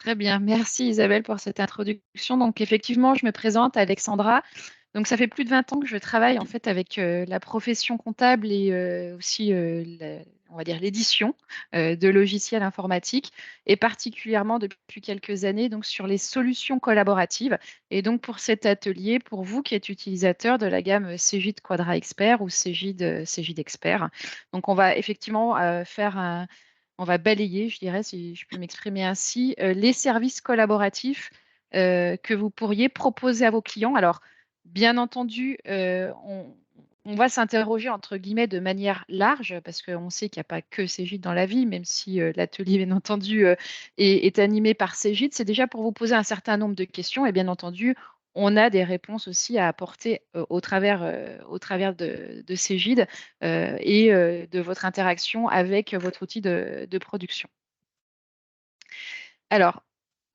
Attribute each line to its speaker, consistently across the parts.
Speaker 1: Très bien, merci Isabelle pour cette introduction. Donc effectivement, je me présente Alexandra. Donc ça fait plus de 20 ans que je travaille en fait avec la profession comptable et aussi on va dire l'édition de logiciels informatiques et particulièrement depuis quelques années donc sur les solutions collaboratives. Et donc pour cet atelier, pour vous qui êtes utilisateur de la gamme Cegid Quadra Expert ou Cegid Expert, donc on va effectivement on va balayer, je dirais, si je peux m'exprimer ainsi, les services collaboratifs que vous pourriez proposer à vos clients. Alors, bien entendu, on va s'interroger entre guillemets de manière large parce qu'on sait qu'il n'y a pas que Cégide dans la vie, même si l'atelier, bien entendu, est animé par Cégide. C'est déjà pour vous poser un certain nombre de questions et bien entendu, on a des réponses aussi à apporter au travers de Cégide et de votre interaction avec votre outil de production. Alors,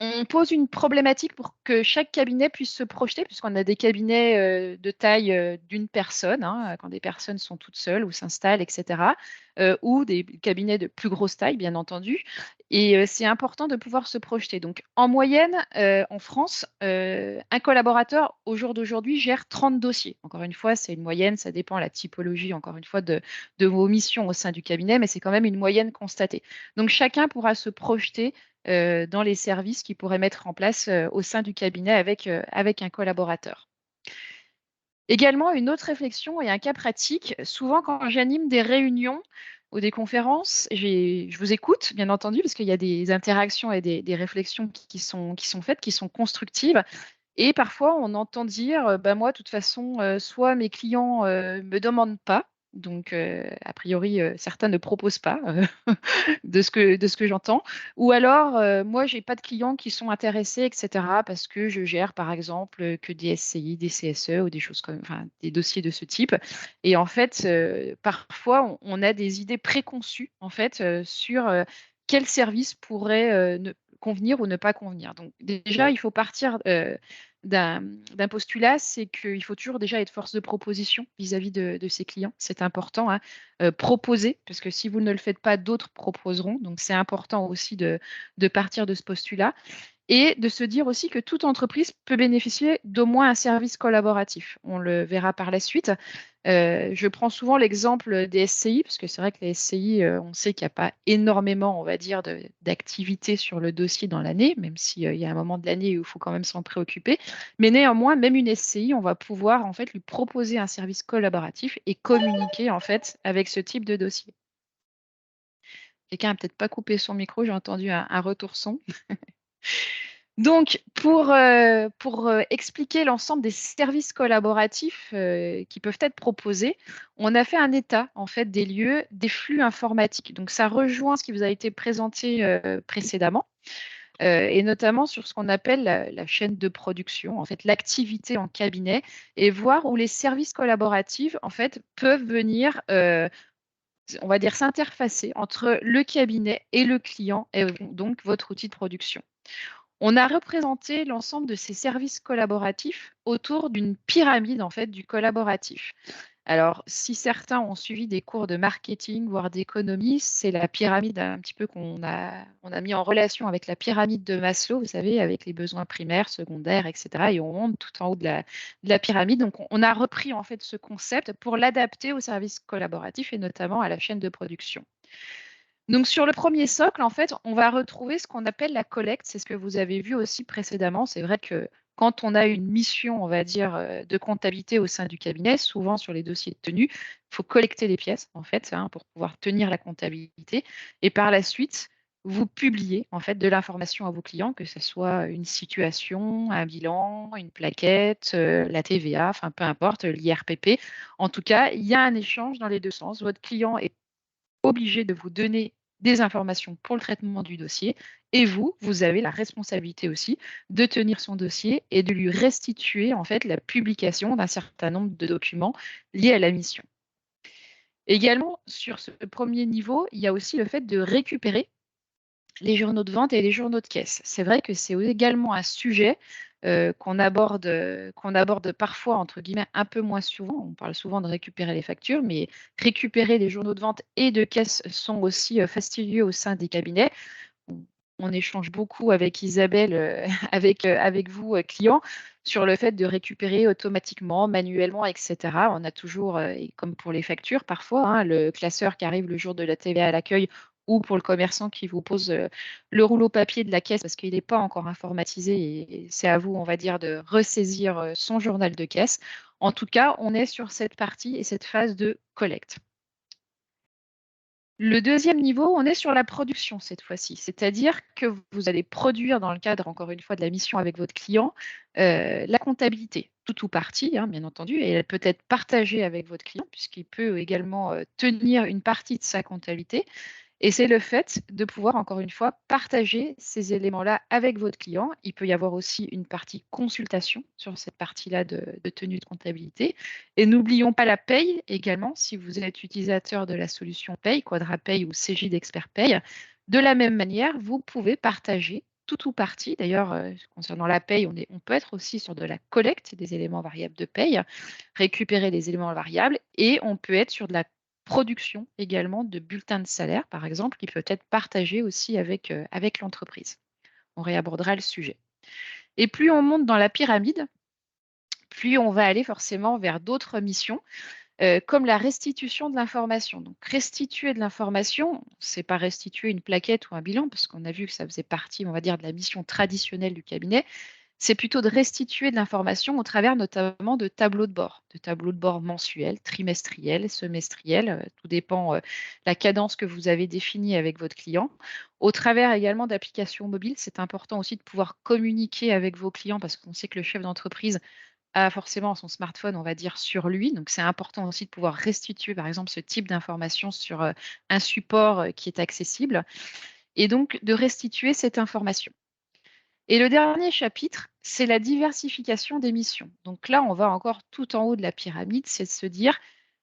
Speaker 1: on pose une problématique pour que chaque cabinet puisse se projeter, puisqu'on a des cabinets de taille d'une personne, hein, quand des personnes sont toutes seules ou s'installent, etc., ou des cabinets de plus grosse taille, bien entendu. Et c'est important de pouvoir se projeter. Donc, en moyenne, en France, un collaborateur au jour d'aujourd'hui gère 30 dossiers. Encore une fois, c'est une moyenne, ça dépend de la typologie, encore une fois, de vos missions au sein du cabinet, mais c'est quand même une moyenne constatée. Donc, chacun pourra se projeter dans les services qu'ils pourraient mettre en place au sein du cabinet avec un collaborateur. Également, une autre réflexion et un cas pratique. Souvent, quand j'anime des réunions ou des conférences, je vous écoute, bien entendu, parce qu'il y a des interactions et des réflexions qui sont faites, qui sont constructives. Et parfois, on entend dire, bah, moi, de toute façon, soit mes clients ne me demandent pas, donc a priori, certains ne proposent pas de ce que j'entends, ou alors, moi, j'ai pas de clients qui sont intéressés, etc., parce que je gère, par exemple, que des SCI, des CSE ou des choses comme, enfin, des dossiers de ce type. Et en fait, parfois, on a des idées préconçues, en fait, sur quel service pourrait convenir ou ne pas convenir. Donc déjà, il faut partir d'un postulat, c'est qu'il faut toujours déjà être force de proposition vis-à-vis de ses clients. C'est important, hein. Proposer, parce que si vous ne le faites pas, d'autres proposeront. Donc c'est important aussi de partir de ce postulat et de se dire aussi que toute entreprise peut bénéficier d'au moins un service collaboratif. On le verra par la suite. Je prends souvent l'exemple des SCI, parce que c'est vrai que les SCI, on sait qu'il n'y a pas énormément, on va dire, d'activités sur le dossier dans l'année, même s'il y a un moment de l'année où il faut quand même s'en préoccuper. Mais néanmoins, même une SCI, on va pouvoir en fait lui proposer un service collaboratif et communiquer en fait avec ce type de dossier. Quelqu'un n'a peut-être pas coupé son micro, j'ai entendu un retour son. Donc, pour expliquer l'ensemble des services collaboratifs qui peuvent être proposés, on a fait un état en fait des lieux, des flux informatiques. Donc, ça rejoint ce qui vous a été présenté précédemment, et notamment sur ce qu'on appelle la chaîne de production, en fait, l'activité en cabinet, et voir où les services collaboratifs en fait peuvent venir, on va dire, s'interfacer entre le cabinet et le client, et donc votre outil de production. On a représenté l'ensemble de ces services collaboratifs autour d'une pyramide en fait du collaboratif. Alors, si certains ont suivi des cours de marketing, voire d'économie, c'est la pyramide un petit peu on a mis en relation avec la pyramide de Maslow, vous savez, avec les besoins primaires, secondaires, etc. Et on monte tout en haut de la pyramide. Donc, on a repris en fait ce concept pour l'adapter aux services collaboratifs et notamment à la chaîne de production. Donc, sur le premier socle, en fait, on va retrouver ce qu'on appelle la collecte. C'est ce que vous avez vu aussi précédemment. C'est vrai que quand on a une mission, on va dire, de comptabilité au sein du cabinet, souvent sur les dossiers de tenue, il faut collecter les pièces, en fait, hein, pour pouvoir tenir la comptabilité. Et par la suite, vous publiez, en fait, de l'information à vos clients, que ce soit une situation, un bilan, une plaquette, la TVA, enfin, peu importe, l'IRPP. En tout cas, il y a un échange dans les deux sens. Votre client est obligé de vous donner des informations pour le traitement du dossier. Et vous, vous avez la responsabilité aussi de tenir son dossier et de lui restituer en fait la publication d'un certain nombre de documents liés à la mission. Également, sur ce premier niveau, il y a aussi le fait de récupérer les journaux de vente et les journaux de caisse. C'est vrai que c'est également un sujet qu'on aborde parfois, entre guillemets, un peu moins souvent. On parle souvent de récupérer les factures, mais récupérer les journaux de vente et de caisse sont aussi fastidieux au sein des cabinets. on échange beaucoup avec Isabelle, avec vous, clients, sur le fait de récupérer automatiquement, manuellement, etc. On a toujours, et comme pour les factures parfois, hein, le classeur qui arrive le jour de la TVA à l'accueil ou pour le commerçant qui vous pose le rouleau papier de la caisse parce qu'il n'est pas encore informatisé et c'est à vous, on va dire, de ressaisir son journal de caisse. En tout cas, on est sur cette partie et cette phase de collecte. Le deuxième niveau, on est sur la production cette fois-ci, c'est-à-dire que vous allez produire dans le cadre, encore une fois, de la mission avec votre client, la comptabilité, tout ou partie, hein, bien entendu, et elle peut être partagée avec votre client puisqu'il peut également tenir une partie de sa comptabilité. Et c'est le fait de pouvoir, encore une fois, partager ces éléments-là avec votre client. Il peut y avoir aussi une partie consultation sur cette partie-là de tenue de comptabilité. Et n'oublions pas la paye également, si vous êtes utilisateur de la solution Paye, QuadraPay ou CJ d'Expert Paye. De la même manière, vous pouvez partager tout ou partie. D'ailleurs, concernant la paye, on peut être aussi sur de la collecte des éléments variables de paye, récupérer les éléments variables, et on peut être sur de la production également de bulletins de salaire, par exemple, qui peut être partagé aussi avec l'entreprise. On réabordera le sujet. Et plus on monte dans la pyramide, plus on va aller forcément vers d'autres missions, comme la restitution de l'information. Donc, restituer de l'information, c'est pas restituer une plaquette ou un bilan, parce qu'on a vu que ça faisait partie, on va dire, de la mission traditionnelle du cabinet. C'est plutôt de restituer de l'information au travers notamment de tableaux de bord mensuels, trimestriels, semestriels, tout dépend la cadence que vous avez définie avec votre client. Au travers également d'applications mobiles, c'est important aussi de pouvoir communiquer avec vos clients parce qu'on sait que le chef d'entreprise a forcément son smartphone, on va dire, sur lui. Donc, c'est important aussi de pouvoir restituer, par exemple, ce type d'information sur un support qui est accessible et donc de restituer cette information. Et le dernier chapitre, c'est la diversification des missions. Donc là, on va encore tout en haut de la pyramide, c'est de se dire,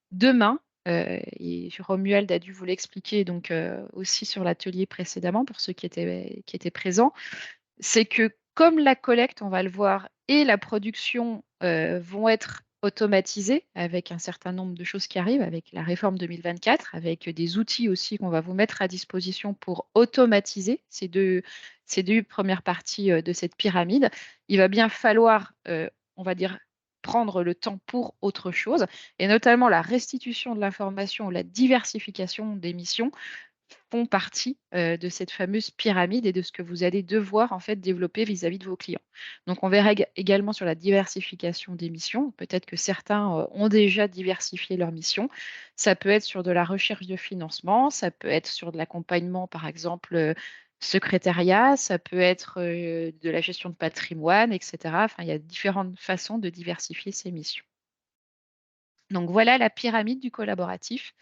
Speaker 1: demain, et Romuald a dû vous l'expliquer donc aussi sur l'atelier précédemment pour ceux qui étaient présents, c'est que comme la collecte, on va le voir, et la production vont être automatisées avec un certain nombre de choses qui arrivent, avec la réforme 2024, avec des outils aussi qu'on va vous mettre à disposition pour automatiser ces deux premières parties de cette pyramide, il va bien falloir, on va dire, prendre le temps pour autre chose, et notamment la restitution de l'information ou la diversification des missions font partie de cette fameuse pyramide et de ce que vous allez devoir en fait développer vis-à-vis de vos clients. Donc, on verra également sur la diversification des missions. Peut-être que certains ont déjà diversifié leurs missions. Ça peut être sur de la recherche de financement, ça peut être sur de l'accompagnement, par exemple, secrétariat, ça peut être de la gestion de patrimoine, etc. Enfin, il y a différentes façons de diversifier ces missions. Donc, voilà la pyramide du collaboratif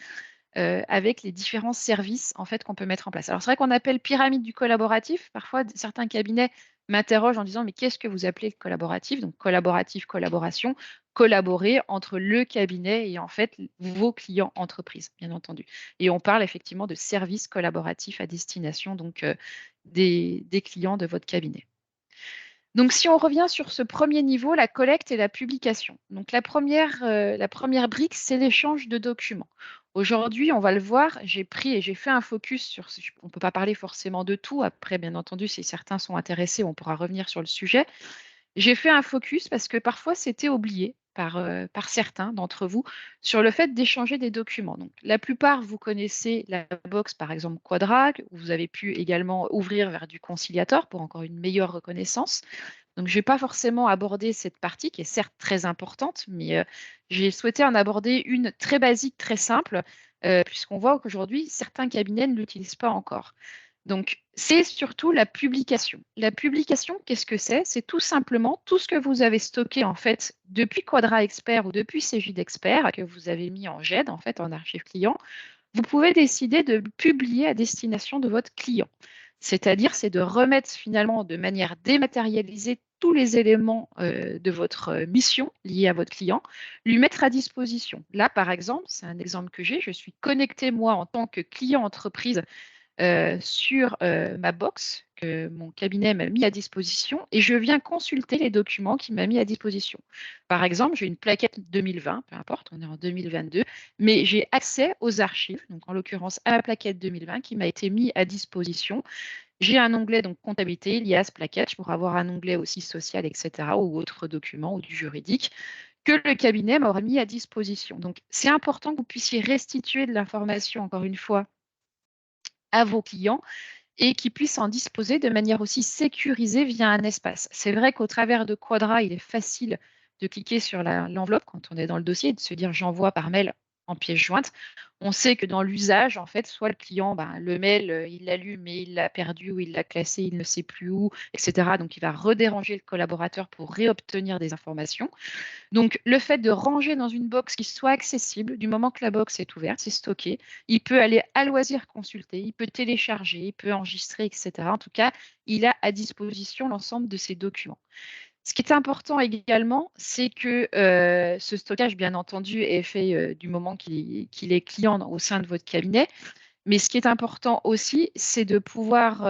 Speaker 1: avec les différents services en fait qu'on peut mettre en place. Alors c'est vrai qu'on appelle pyramide du collaboratif. Parfois, certains cabinets m'interrogent en disant mais qu'est-ce que vous appelez le collaboratif? Donc collaboratif, collaboration, collaborer entre le cabinet et en fait vos clients entreprises, bien entendu. Et on parle effectivement de services collaboratifs à destination donc des clients de votre cabinet. Donc, si on revient sur ce premier niveau, la collecte et la publication. Donc, la première brique, c'est l'échange de documents. Aujourd'hui, on va le voir, j'ai pris et j'ai fait un focus sur, on ne peut pas parler forcément de tout. Après, bien entendu, si certains sont intéressés, on pourra revenir sur le sujet. J'ai fait un focus parce que parfois c'était oublié par certains d'entre vous sur le fait d'échanger des documents. Donc, la plupart, vous connaissez la box, par exemple Quadrag, où vous avez pu également ouvrir vers du conciliateur pour encore une meilleure reconnaissance. Donc, je n'ai pas forcément abordé cette partie qui est certes très importante, mais j'ai souhaité en aborder une très basique, très simple, puisqu'on voit qu'aujourd'hui, certains cabinets ne l'utilisent pas encore. Donc, c'est surtout la publication. La publication, qu'est-ce que c'est? C'est tout simplement tout ce que vous avez stocké en fait depuis Quadra Expert ou depuis CJ d'Expert que vous avez mis en GED, en fait, en archive client. Vous pouvez décider de le publier à destination de votre client. C'est-à-dire, c'est de remettre finalement de manière dématérialisée tous les éléments de votre mission liés à votre client, lui mettre à disposition. Là, par exemple, c'est un exemple que j'ai, je suis connectée moi en tant que client entreprise sur ma box que mon cabinet m'a mis à disposition et je viens consulter les documents qu'il m'a mis à disposition. Par exemple, j'ai une plaquette 2020, peu importe, on est en 2022, mais j'ai accès aux archives, donc en l'occurrence à la plaquette 2020 qui m'a été mise à disposition. J'ai un onglet donc comptabilité, l'IAS, plaquette, je pourrais avoir un onglet aussi social, etc., ou autres documents ou du juridique que le cabinet m'aurait mis à disposition. Donc, c'est important que vous puissiez restituer de l'information, encore une fois, à vos clients et qu'ils puissent en disposer de manière aussi sécurisée via un espace. C'est vrai qu'au travers de Quadra, il est facile de cliquer sur l'enveloppe quand on est dans le dossier et de se dire j'envoie par mail en pièce jointe. On sait que dans l'usage, en fait, soit le client, le mail, il l'a lu, mais il l'a perdu ou il l'a classé, il ne sait plus où, etc. Donc, il va redéranger le collaborateur pour réobtenir des informations. Donc, le fait de ranger dans une box qui soit accessible, du moment que la box est ouverte, c'est stocké, il peut aller à loisir consulter, il peut télécharger, il peut enregistrer, etc. En tout cas, il a à disposition l'ensemble de ces documents. Ce qui est important également, c'est que ce stockage, bien entendu, est fait du moment qu'il est client au sein de votre cabinet. Mais ce qui est important aussi, c'est de pouvoir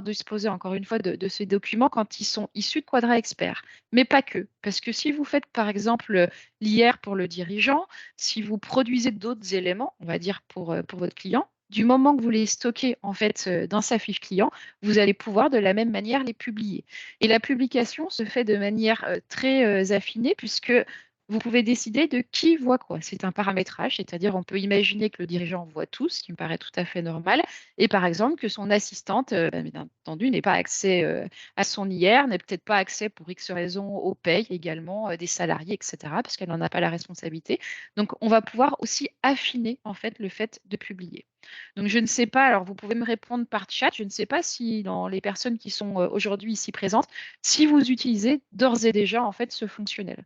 Speaker 1: disposer, encore une fois, de ces documents quand ils sont issus de Quadra Expert. Mais pas que. Parce que si vous faites, par exemple, l'IR pour le dirigeant, si vous produisez d'autres éléments, on va dire pour votre client, du moment que vous les stockez en fait dans sa fiche client, vous allez pouvoir de la même manière les publier. Et la publication se fait de manière très affinée puisque vous pouvez décider de qui voit quoi. C'est un paramétrage, c'est-à-dire on peut imaginer que le dirigeant voit tout, ce qui me paraît tout à fait normal, et par exemple que son assistante, bien entendu, n'ait pas accès à son IR, n'ait peut-être pas accès pour X raisons aux payes également des salariés, etc., parce qu'elle n'en a pas la responsabilité. Donc on va pouvoir aussi affiner en fait le fait de publier. Donc je ne sais pas, alors vous pouvez me répondre par chat, je ne sais pas si dans les personnes qui sont aujourd'hui ici présentes, si vous utilisez d'ores et déjà en fait ce fonctionnel.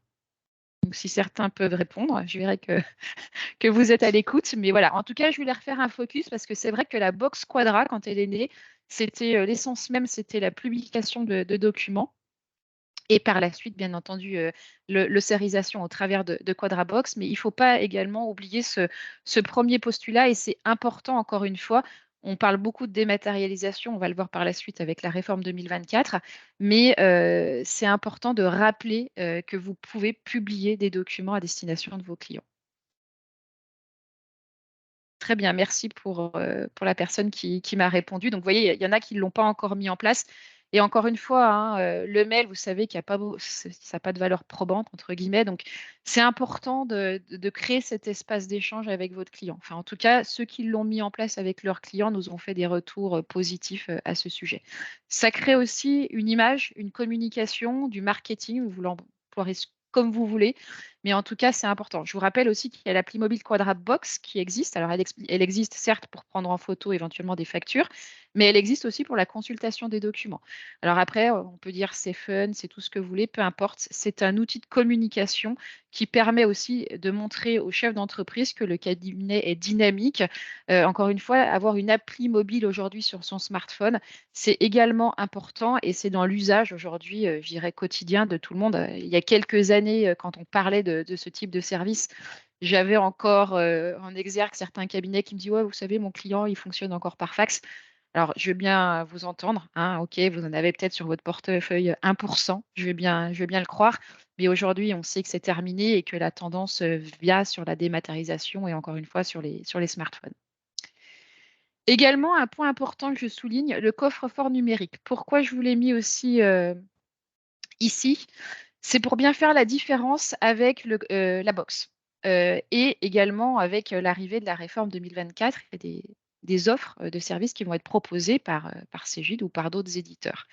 Speaker 1: Donc, si certains peuvent répondre, je verrai que vous êtes à l'écoute. Mais voilà, en tout cas, je voulais refaire un focus parce que c'est vrai que la box Quadra, quand elle est née, c'était l'essence même, c'était la publication de documents. Et par la suite, bien entendu, le sérisation au travers de QuadraBox. Mais il ne faut pas également oublier ce premier postulat. Et c'est important, encore une fois, on parle beaucoup de dématérialisation, on va le voir par la suite avec la réforme 2024. Mais c'est important de rappeler que vous pouvez publier des documents à destination de vos clients. Très bien, merci pour la personne qui m'a répondu. Donc, vous voyez, il y en a qui ne l'ont pas encore mis en place. Et encore une fois, hein, le mail, vous savez qu'il n'y a pas, ça n'a pas de valeur probante, entre guillemets. Donc, c'est important de créer cet espace d'échange avec votre client. Enfin, en tout cas, ceux qui l'ont mis en place avec leurs clients nous ont fait des retours positifs à ce sujet. Ça crée aussi une image, une communication, du marketing. Vous l'emploierez comme vous voulez. Mais en tout cas, c'est important. Je vous rappelle aussi qu'il y a l'appli mobile Quadra Box qui existe. Alors, elle existe certes pour prendre en photo éventuellement des factures, mais elle existe aussi pour la consultation des documents. Alors après, on peut dire c'est fun, c'est tout ce que vous voulez, peu importe. C'est un outil de communication qui permet aussi de montrer aux chefs d'entreprise que le cabinet est dynamique. Encore une fois, avoir une appli mobile aujourd'hui sur son smartphone, c'est également important et c'est dans l'usage aujourd'hui, je dirais, quotidien de tout le monde. Il y a quelques années, quand on parlait de ce type de service, j'avais encore en exergue certains cabinets qui me disent, ouais, vous savez, mon client, il fonctionne encore par fax. Alors, je veux bien vous entendre, hein, ok, vous en avez peut-être sur votre portefeuille 1%, je veux bien le croire, mais aujourd'hui, on sait que c'est terminé et que la tendance via sur la dématérialisation et encore une fois sur les smartphones. Également, un point important que je souligne, le coffre-fort numérique. Pourquoi je vous l'ai mis aussi ici? C'est pour bien faire la différence avec la box et également avec l'arrivée de la réforme 2024 et des offres de services qui vont être proposées par Cegid ou par d'autres éditeurs.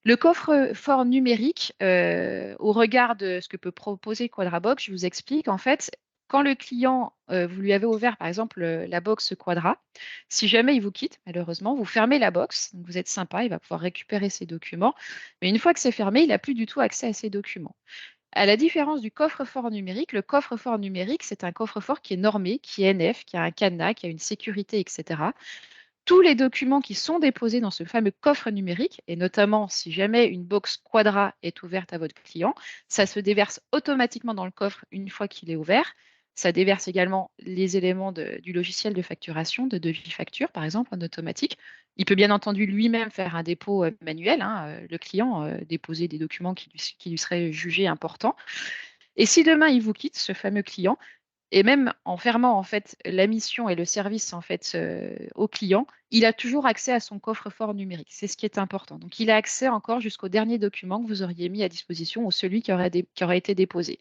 Speaker 1: Le coffre-fort numérique, au regard de ce que peut proposer Quadrabox, je vous explique. En fait, quand le client, vous lui avez ouvert par exemple la box Quadra, si jamais il vous quitte, malheureusement, vous fermez la box, donc vous êtes sympa, il va pouvoir récupérer ses documents. Mais une fois que c'est fermé, il n'a plus du tout accès à ses documents. À la différence du coffre-fort numérique, le coffre-fort numérique, c'est un coffre-fort qui est normé, qui est NF, qui a un cadenas, qui a une sécurité, etc. Tous les documents qui sont déposés dans ce fameux coffre numérique, et notamment si jamais une box Quadra est ouverte à votre client, ça se déverse automatiquement dans le coffre une fois qu'il est ouvert. Ça déverse également les éléments du logiciel de facturation, de devis facture, par exemple, en automatique. Il peut bien entendu lui-même faire un dépôt manuel, hein, le client, déposer des documents qui lui seraient jugés importants. Et si demain il vous quitte, ce fameux client, et même en fermant en fait la mission et le service en fait au client, il a toujours accès à son coffre-fort numérique. C'est ce qui est important. Donc il a accès encore jusqu'au dernier document que vous auriez mis à disposition ou celui qui aurait été déposé.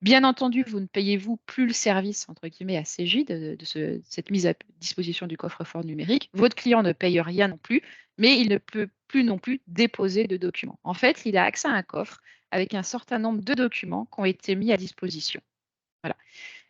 Speaker 1: Bien entendu, vous ne payez-vous plus le service, entre guillemets, à CJ de cette mise à disposition du coffre-fort numérique. Votre client ne paye rien non plus, mais il ne peut plus non plus déposer de documents. En fait, il a accès à un coffre avec un certain nombre de documents qui ont été mis à disposition. Voilà.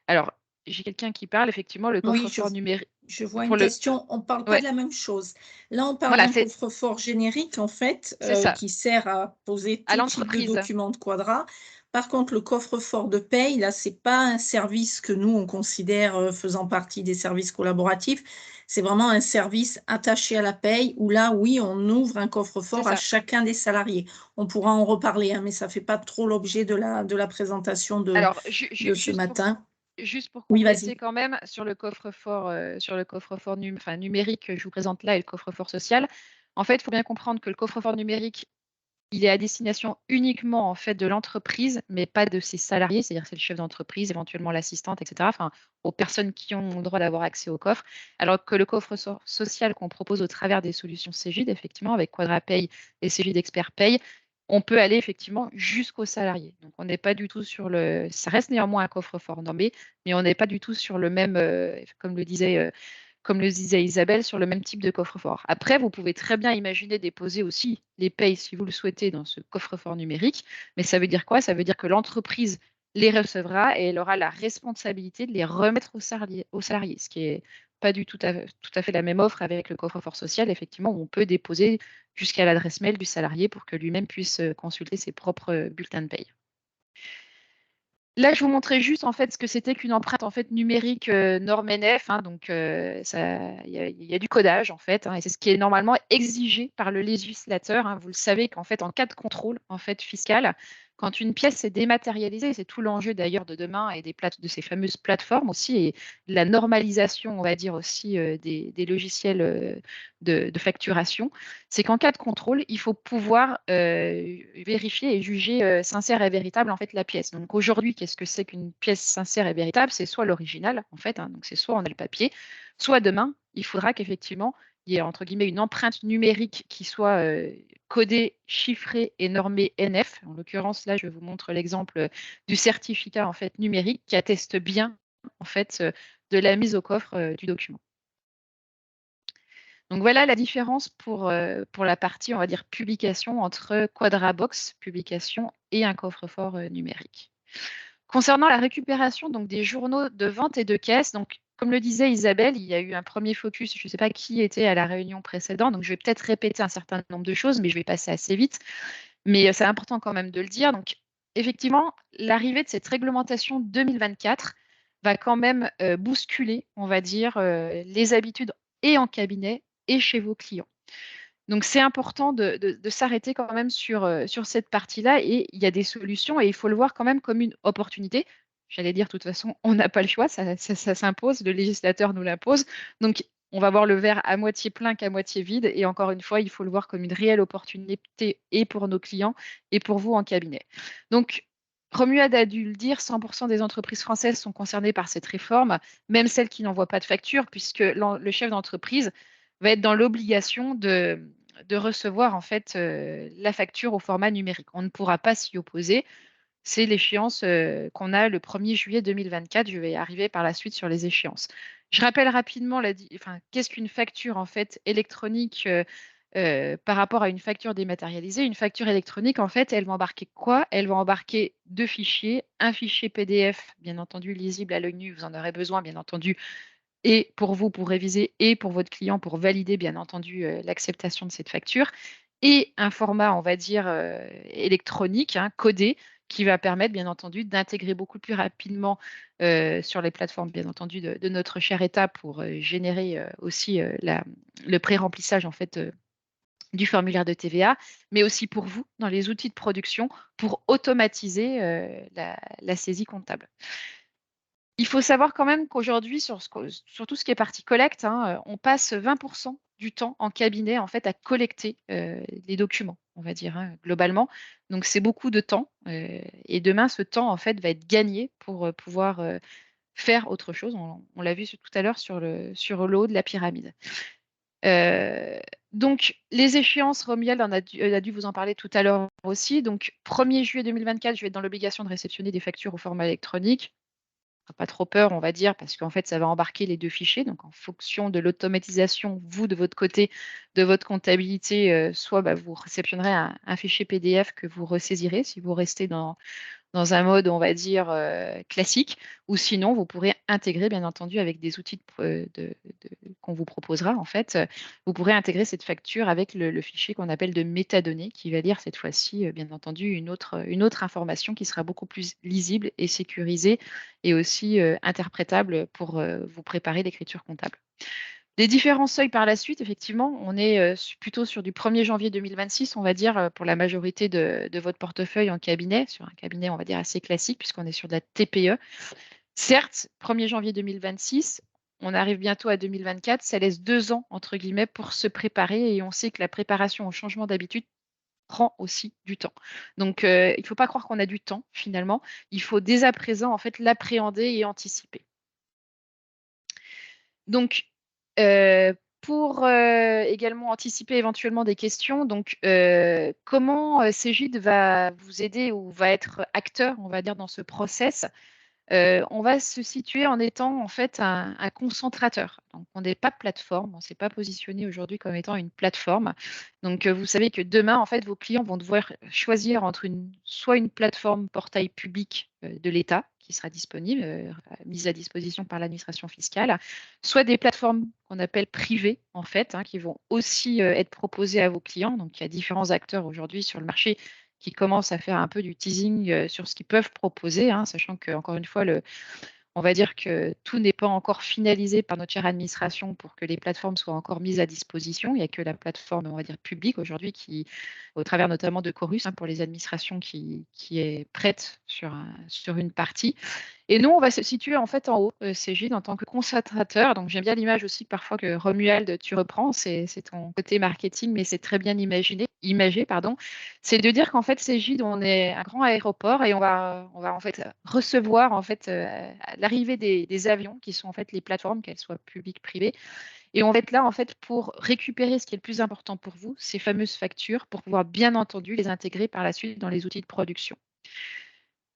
Speaker 1: Alors, j'ai quelqu'un qui parle, effectivement, le
Speaker 2: Oui,
Speaker 1: coffre-fort numérique.
Speaker 2: je vois une
Speaker 1: Pour le...
Speaker 2: question. On ne parle pas
Speaker 1: Ouais,
Speaker 2: de la même chose. Là, on parle
Speaker 1: voilà,
Speaker 2: d'un coffre-fort générique, en fait,
Speaker 1: c'est ça,
Speaker 2: qui sert à poser
Speaker 1: à
Speaker 2: tout type de
Speaker 1: l'entreprise.
Speaker 2: documents de Quadra. Par contre, le coffre-fort de paye, là, c'est pas un service que nous, on considère faisant partie des services collaboratifs. C'est vraiment un service attaché à la paye où là, oui, on ouvre un
Speaker 1: C'est
Speaker 2: coffre-fort à
Speaker 1: ça.
Speaker 2: chacun des salariés. On pourra en reparler, hein, mais ça fait pas trop l'objet de la présentation
Speaker 1: Alors,
Speaker 2: de ce matin.
Speaker 1: juste pour
Speaker 2: Oui,
Speaker 1: compléter
Speaker 2: vas-y.
Speaker 1: quand même sur le coffre-fort numérique que je vous présente là et le coffre-fort social. En fait, il faut bien comprendre que le coffre-fort numérique, il est à destination uniquement en fait de l'entreprise, mais pas de ses salariés, c'est-à-dire c'est le chef d'entreprise, éventuellement l'assistante, etc. Enfin, aux personnes qui ont le droit d'avoir accès au coffre. Alors que le coffre social qu'on propose au travers des solutions Cegid, effectivement, avec QuadraPay et Cegid Expert Pay, on peut aller effectivement jusqu'aux salariés. Donc on n'est pas du tout sur le. Ça reste néanmoins un coffre-fort normé, mais on n'est pas du tout sur le même, comme le disait Isabelle, sur le même type de coffre-fort. Après, vous pouvez très bien imaginer déposer aussi les payes, si vous le souhaitez, dans ce coffre-fort numérique. Mais ça veut dire quoi? Ça veut dire que l'entreprise les recevra et elle aura la responsabilité de les remettre aux salariés, ce qui est pas du tout à fait la même offre avec le coffre-fort social, effectivement, où on peut déposer jusqu'à l'adresse mail du salarié pour que lui-même puisse consulter ses propres bulletins de paye. Là, je vous montrais juste en fait ce que c'était qu'une empreinte en fait numérique norme NF. Hein, donc, il y a du codage en fait, hein, et c'est ce qui est normalement exigé par le législateur. Hein. Vous le savez qu'en fait, en cas de contrôle en fait fiscal, quand une pièce est dématérialisée, c'est tout l'enjeu d'ailleurs de demain et de ces fameuses plateformes aussi et de la normalisation, on va dire aussi des logiciels de facturation, c'est qu'en cas de contrôle, il faut pouvoir vérifier et juger sincère et véritable en fait la pièce. Donc aujourd'hui, qu'est-ce que c'est qu'une pièce sincère et véritable? C'est soit l'original en fait, hein, donc c'est soit on a le papier, soit demain, il faudra qu'effectivement il y ait entre guillemets une empreinte numérique qui soit codée, chiffrée et normée NF. En l'occurrence, là, je vous montre l'exemple du certificat en fait numérique qui atteste bien en fait de la mise au coffre du document. Donc voilà la différence pour la partie, on va dire, publication entre QuadraBox, publication, et un coffre-fort numérique. Concernant la récupération donc, des journaux de vente et de caisse, donc, comme le disait Isabelle, il y a eu un premier focus, je ne sais pas qui était à la réunion précédente, donc je vais peut-être répéter un certain nombre de choses, mais je vais passer assez vite. Mais c'est important quand même de le dire. Donc, effectivement, l'arrivée de cette réglementation 2024 va quand même bousculer, on va dire, les habitudes et en cabinet et chez vos clients. Donc, c'est important de s'arrêter quand même sur cette partie-là et il y a des solutions et il faut le voir quand même comme une opportunité. J'allais dire, de toute façon, on n'a pas le choix, ça s'impose, le législateur nous l'impose. Donc, on va voir le verre à moitié plein qu'à moitié vide. Et encore une fois, il faut le voir comme une réelle opportunité et pour nos clients et pour vous en cabinet. Donc, Romuald a dû le dire, 100% des entreprises françaises sont concernées par cette réforme, même celles qui n'envoient pas de facture, puisque le chef d'entreprise va être dans l'obligation de recevoir en fait la facture au format numérique. On ne pourra pas s'y opposer. C'est l'échéance qu'on a le 1er juillet 2024. Je vais arriver par la suite sur les échéances. Je rappelle rapidement qu'est-ce qu'une facture en fait électronique par rapport à une facture dématérialisée. Une facture électronique, en fait, elle va embarquer quoi? Elle va embarquer deux fichiers, un fichier PDF, bien entendu lisible à l'œil nu, vous en aurez besoin, bien entendu, et pour vous pour réviser et pour votre client pour valider bien entendu l'acceptation de cette facture et un format on va dire électronique, hein, codé qui va permettre bien entendu d'intégrer beaucoup plus rapidement sur les plateformes bien entendu de notre cher État pour générer aussi le pré-remplissage en fait du formulaire de TVA, mais aussi pour vous dans les outils de production pour automatiser la saisie comptable. Il faut savoir quand même qu'aujourd'hui, sur tout ce qui est partie collecte, on passe 20% du temps en cabinet en fait à collecter les documents, on va dire, globalement. Donc c'est beaucoup de temps. Et demain, ce temps en fait va être gagné pour pouvoir faire autre chose. On l'a vu tout à l'heure sur le haut de la pyramide. Donc, les échéances, Romuald a dû vous en parler tout à l'heure aussi. Donc, 1er juillet 2024, je vais être dans l'obligation de réceptionner des factures au format électronique. Pas trop peur, on va dire, parce qu'en fait, ça va embarquer les 2 fichiers. Donc, en fonction de l'automatisation, vous, de votre côté, de votre comptabilité, soit vous réceptionnerez un fichier PDF que vous ressaisirez si vous restez dans un mode, on va dire, classique, ou sinon, vous pourrez intégrer, bien entendu, avec des outils qu'on vous proposera, en fait, vous pourrez intégrer cette facture avec le fichier qu'on appelle de métadonnées, qui va lire cette fois-ci, bien entendu, une autre information qui sera beaucoup plus lisible et sécurisée, et aussi interprétable pour vous préparer l'écriture comptable. Les différents seuils par la suite, effectivement, on est plutôt sur du 1er janvier 2026, on va dire, pour la majorité de votre portefeuille en cabinet, sur un cabinet, on va dire, assez classique, puisqu'on est sur de la TPE. Certes, 1er janvier 2026, on arrive bientôt à 2024, ça laisse 2 ans, entre guillemets, pour se préparer, et on sait que la préparation au changement d'habitude prend aussi du temps. Donc, il ne faut pas croire qu'on a du temps, finalement. Il faut dès à présent, en fait, l'appréhender et anticiper. Donc, pour également anticiper éventuellement des questions, donc comment Cegid va vous aider ou va être acteur, on va dire, dans ce process? On va se situer en étant en fait un concentrateur. Donc, on n'est pas plateforme, on ne s'est pas positionné aujourd'hui comme étant une plateforme. Donc, vous savez que demain, en fait, vos clients vont devoir choisir entre soit une plateforme portail public de l'État qui sera disponible, mise à disposition par l'administration fiscale, soit des plateformes qu'on appelle privées, en fait, qui vont aussi être proposées à vos clients. Donc, il y a différents acteurs aujourd'hui sur le marché qui commencent à faire un peu du teasing sur ce qu'ils peuvent proposer, sachant que, encore une fois, on va dire que tout n'est pas encore finalisé par notre chère administration pour que les plateformes soient encore mises à disposition. Il n'y a que la plateforme, on va dire, publique aujourd'hui qui, au travers notamment de Chorus, pour les administrations, qui est prête sur une partie. Et nous, on va se situer en fait en haut, Cégide, en tant que concentrateur. Donc, j'aime bien l'image aussi parfois que Romuald, tu reprends. C'est ton côté marketing, mais c'est très bien imagé, pardon. C'est de dire qu'en fait, Cégide, on est un grand aéroport et on va en fait recevoir en fait l'arrivée des avions qui sont en fait les plateformes, qu'elles soient publiques, privées. Et on va être là en fait pour récupérer ce qui est le plus important pour vous, ces fameuses factures, pour pouvoir bien entendu les intégrer par la suite dans les outils de production.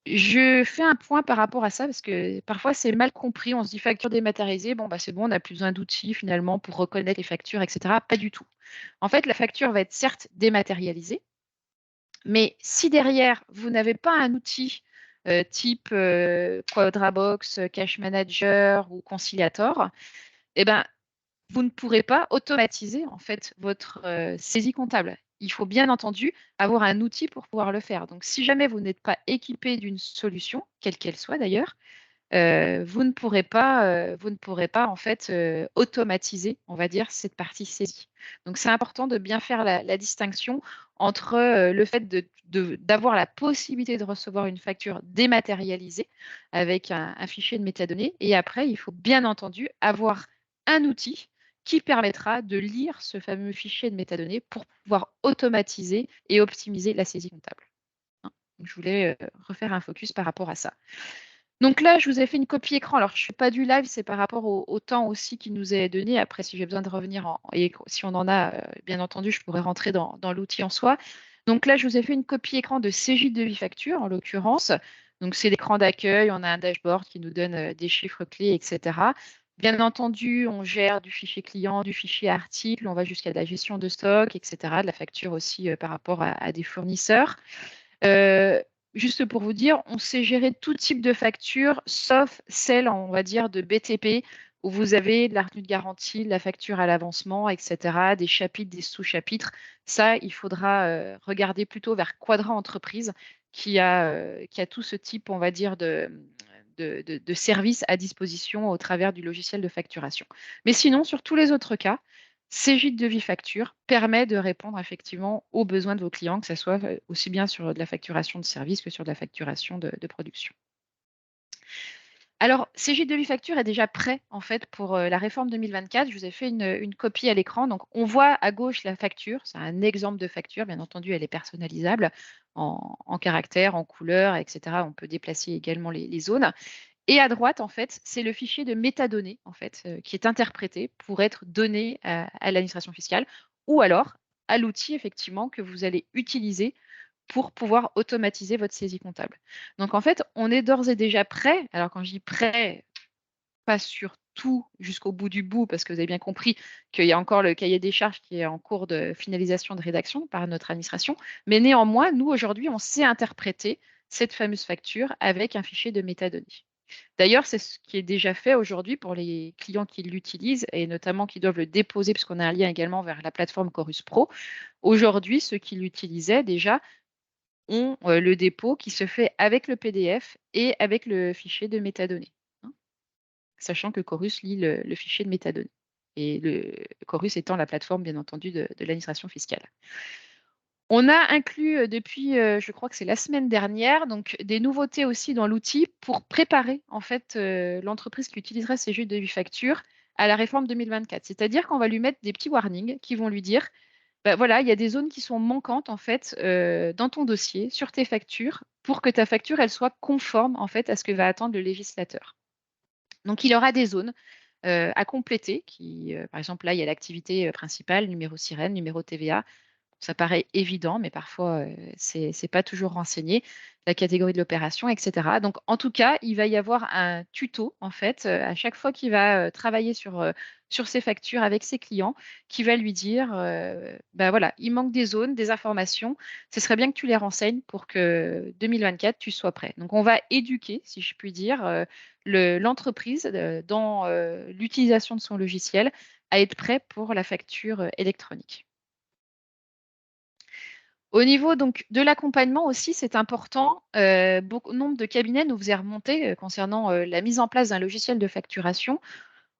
Speaker 1: Je fais un point par rapport à ça parce que parfois c'est mal compris. On se dit facture dématérialisée, bon, c'est bon, on n'a plus besoin d'outils finalement pour reconnaître les factures, etc. Pas du tout. En fait, la facture va être certes dématérialisée, mais si derrière vous n'avez pas un outil type Quadrabox, Cash Manager ou Conciliator, eh ben, vous ne pourrez pas automatiser en fait votre saisie comptable. Il faut bien entendu avoir un outil pour pouvoir le faire. Donc, si jamais vous n'êtes pas équipé d'une solution, quelle qu'elle soit d'ailleurs, vous ne pourrez pas en fait automatiser, on va dire, cette partie saisie. Donc, c'est important de bien faire la distinction entre le fait d'avoir la possibilité de recevoir une facture dématérialisée avec un fichier de métadonnées, et après, il faut bien entendu avoir un outil qui permettra de lire ce fameux fichier de métadonnées pour pouvoir automatiser et optimiser la saisie comptable. Donc, je voulais refaire un focus par rapport à ça. Donc là, je vous ai fait une copie écran. Alors, je ne fais pas du live, c'est par rapport au temps aussi qui nous est donné. Après, si j'ai besoin de revenir, et si on en a, bien entendu, je pourrais rentrer dans l'outil en soi. Donc là, je vous ai fait une copie écran de Cegid Devis-Facture, en l'occurrence. Donc, c'est l'écran d'accueil. On a un dashboard qui nous donne des chiffres clés, etc. Bien entendu, on gère du fichier client, du fichier article. On va jusqu'à la gestion de stock, etc. De la facture aussi par rapport à des fournisseurs. Juste pour vous dire, on sait gérer tout type de facture, sauf celle, on va dire, de BTP, où vous avez de la retenue de garantie, de la facture à l'avancement, etc., des chapitres, des sous-chapitres. Ça, il faudra regarder plutôt vers Quadra Entreprise, qui a tout ce type, on va dire, de services à disposition au travers du logiciel de facturation. Mais sinon, sur tous les autres cas, Cegid Devis-Facture permet de répondre effectivement aux besoins de vos clients, que ce soit aussi bien sur de la facturation de services que sur de la facturation de production. Alors, Cégide de Facture est déjà prêt en fait pour la réforme 2024. Je vous ai fait une copie à l'écran. Donc, on voit à gauche la facture. C'est un exemple de facture. Bien entendu, elle est personnalisable en caractères, en couleurs, etc. On peut déplacer également les zones. Et à droite, en fait, c'est le fichier de métadonnées en fait, qui est interprété pour être donné à l'administration fiscale ou alors à l'outil effectivement que vous allez utiliser pour pouvoir automatiser votre saisie comptable. Donc en fait, on est d'ores et déjà prêt. Alors quand je dis prêt, pas sur tout jusqu'au bout du bout, parce que vous avez bien compris qu'il y a encore le cahier des charges qui est en cours de finalisation de rédaction par notre administration. Mais néanmoins, nous, aujourd'hui, on sait interpréter cette fameuse facture avec un fichier de métadonnées. D'ailleurs, c'est ce qui est déjà fait aujourd'hui pour les clients qui l'utilisent et notamment qui doivent le déposer, puisqu'on a un lien également vers la plateforme Chorus Pro. Aujourd'hui, ceux qui l'utilisaient déjà ont le dépôt qui se fait avec le PDF et avec le fichier de métadonnées, hein, sachant que Chorus lit le fichier de métadonnées. Et le Chorus étant la plateforme, bien entendu, de l'administration fiscale. On a inclus depuis, je crois que c'est la semaine dernière, donc des nouveautés aussi dans l'outil pour préparer en fait l'entreprise qui utilisera ces jeux de facture à la réforme 2024. C'est-à-dire qu'on va lui mettre des petits warnings qui vont lui dire, bah, voilà, il y a des zones qui sont manquantes en fait dans ton dossier, sur tes factures, pour que ta facture elle soit conforme en fait à ce que va attendre le législateur. Donc il aura des zones à compléter, qui, par exemple là il y a l'activité principale, numéro sirène, numéro TVA. Ça paraît évident, mais parfois, c'est pas toujours renseigné, la catégorie de l'opération, etc. Donc, en tout cas, il va y avoir un tuto, en fait, à chaque fois qu'il va travailler sur ses factures avec ses clients, qui va lui dire, bah voilà, il manque des zones, des informations. Ce serait bien que tu les renseignes pour que 2024, tu sois prêt. Donc, on va éduquer, si je puis dire, l'entreprise dans l'utilisation de son logiciel à être prêt pour la facture électronique. Au niveau donc de l'accompagnement aussi, c'est important. Beaucoup nombre de cabinets nous faisaient remonter concernant la mise en place d'un logiciel de facturation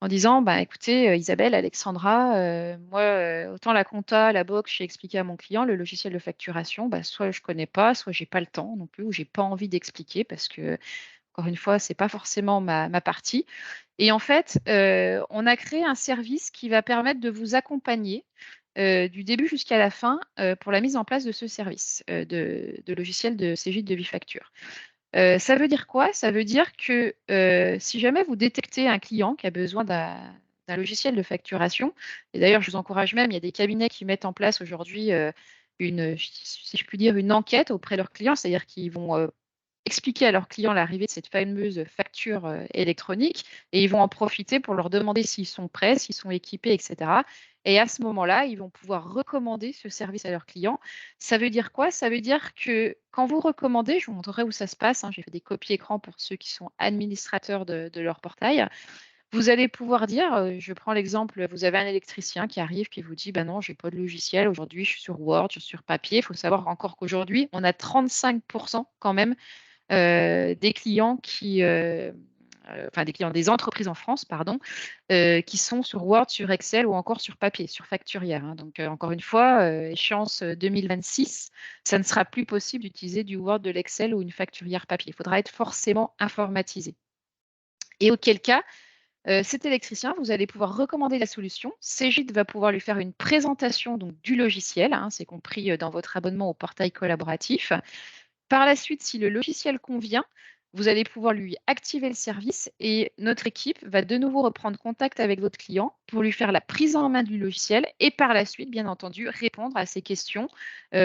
Speaker 1: en disant, bah, écoutez, Isabelle, Alexandra, moi, autant la compta, la box, j'ai expliqué à mon client, le logiciel de facturation, bah, soit je connais pas, soit j'ai pas le temps non plus, ou j'ai pas envie d'expliquer parce que, encore une fois, c'est pas forcément ma partie. Et en fait, on a créé un service qui va permettre de vous accompagner du début jusqu'à la fin pour la mise en place de ce service de logiciel de Cégide de Bifacture. Ça veut dire quoi? Ça veut dire que si jamais vous détectez un client qui a besoin d'un logiciel de facturation, et d'ailleurs je vous encourage même, il y a des cabinets qui mettent en place aujourd'hui si je puis dire, une enquête auprès de leurs clients, c'est-à-dire qu'ils vont expliquer à leurs clients l'arrivée de cette fameuse facture électronique et ils vont en profiter pour leur demander s'ils sont prêts, s'ils sont équipés, etc. Et à ce moment-là, ils vont pouvoir recommander ce service à leurs clients. Ça veut dire quoi? Ça veut dire que quand vous recommandez, je vous montrerai où ça se passe, hein, j'ai fait des copies écran pour ceux qui sont administrateurs de leur portail. Vous allez pouvoir dire, je prends l'exemple, vous avez un électricien qui arrive, qui vous dit, ben non, j'ai pas de logiciel, aujourd'hui je suis sur Word, je suis sur papier. Il faut savoir encore qu'aujourd'hui, on a 35% quand même des clients enfin des clients, des entreprises en France, pardon, qui sont sur Word, sur Excel ou encore sur papier, sur facturière, hein. Donc, encore une fois, échéance 2026, ça ne sera plus possible d'utiliser du Word, de l'Excel ou une facturière papier. Il faudra être forcément informatisé. Et auquel cas, cet électricien, vous allez pouvoir recommander la solution. Cégide va pouvoir lui faire une présentation donc, du logiciel, hein, c'est compris dans votre abonnement au portail collaboratif. Par la suite, si le logiciel convient, vous allez pouvoir lui activer le service et notre équipe va de nouveau reprendre contact avec votre client pour lui faire la prise en main du logiciel et par la suite, bien entendu, répondre à ses questions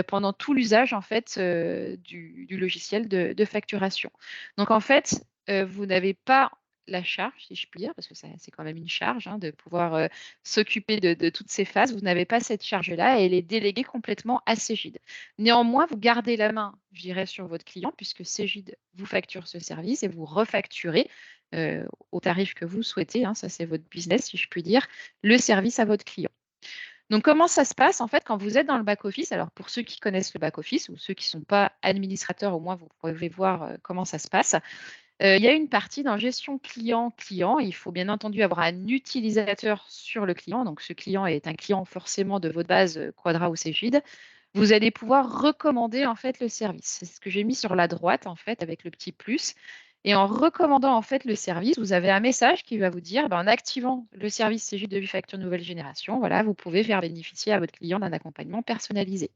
Speaker 1: pendant tout l'usage en fait du logiciel de facturation. Donc en fait, vous n'avez pas la charge, si je puis dire, parce que c'est quand même une charge hein, de pouvoir s'occuper de toutes ces phases. Vous n'avez pas cette charge-là et elle est déléguée complètement à Cégide. Néanmoins, vous gardez la main, je dirais, sur votre client puisque Cégide vous facture ce service et vous refacturez au tarif que vous souhaitez, hein, ça c'est votre business si je puis dire, le service à votre client. Donc comment ça se passe en fait quand vous êtes dans le back-office? Alors pour ceux qui connaissent le back-office ou ceux qui ne sont pas administrateurs, au moins vous pouvez voir comment ça se passe. Il y a une partie dans gestion client-client. Il faut bien entendu avoir un utilisateur sur le client. Donc ce client est un client forcément de votre base Quadra ou Cégide. Vous allez pouvoir recommander en fait le service. C'est ce que j'ai mis sur la droite en fait avec le petit plus. Et en recommandant en fait le service, vous avez un message qui va vous dire, en activant le service CJ Devis Facture nouvelle génération, voilà, vous pouvez faire bénéficier à votre client d'un accompagnement personnalisé.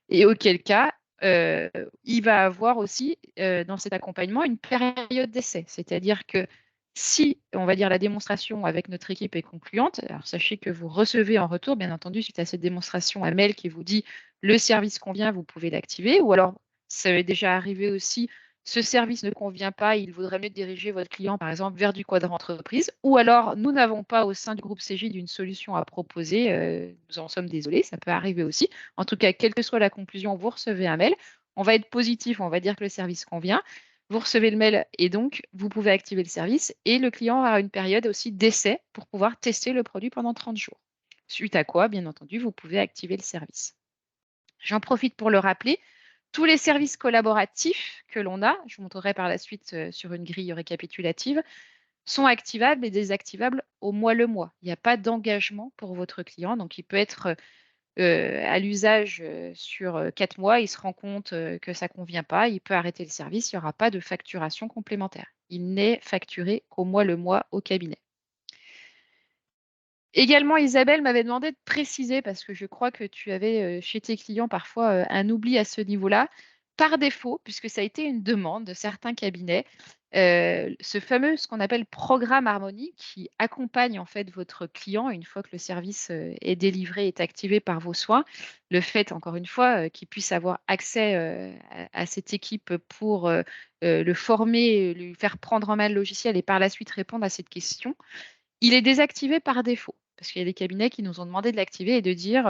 Speaker 1: Et auquel cas, il va avoir aussi dans cet accompagnement une période d'essai. C'est-à-dire que si, on va dire, la démonstration avec notre équipe est concluante, alors sachez que vous recevez en retour, bien entendu, suite à cette démonstration, un mail qui vous dit le service convient, vous pouvez l'activer. Ou alors, ça est déjà arrivé aussi, ce service ne convient pas, il vaudrait mieux diriger votre client, par exemple, vers du quadrant entreprise. Ou alors, nous n'avons pas au sein du groupe CJ d'une solution à proposer. Nous en sommes désolés, ça peut arriver aussi. En tout cas, quelle que soit la conclusion, vous recevez un mail. On va être positif, on va dire que le service convient. Vous recevez le mail et donc vous pouvez activer le service et le client aura une période aussi d'essai pour pouvoir tester le produit pendant 30 jours. Suite à quoi, bien entendu, vous pouvez activer le service. J'en profite pour le rappeler. Tous les services collaboratifs que l'on a, je vous montrerai par la suite sur une grille récapitulative, sont activables et désactivables au mois le mois. Il n'y a pas d'engagement pour votre client, donc il peut être à l'usage sur 4 mois, il se rend compte que ça ne convient pas, il peut arrêter le service, il n'y aura pas de facturation complémentaire. Il n'est facturé qu'au mois le mois au cabinet. Également, Isabelle m'avait demandé de préciser, parce que je crois que tu avais chez tes clients parfois un oubli à ce niveau-là, par défaut, puisque ça a été une demande de certains cabinets, ce fameux, ce qu'on appelle programme Harmonie, qui accompagne en fait votre client une fois que le service est délivré, est activé par vos soins. Le fait, encore une fois, qu'il puisse avoir accès à cette équipe pour le former, lui faire prendre en main le logiciel et par la suite répondre à cette question. Il est désactivé par défaut, parce qu'il y a des cabinets qui nous ont demandé de l'activer et de dire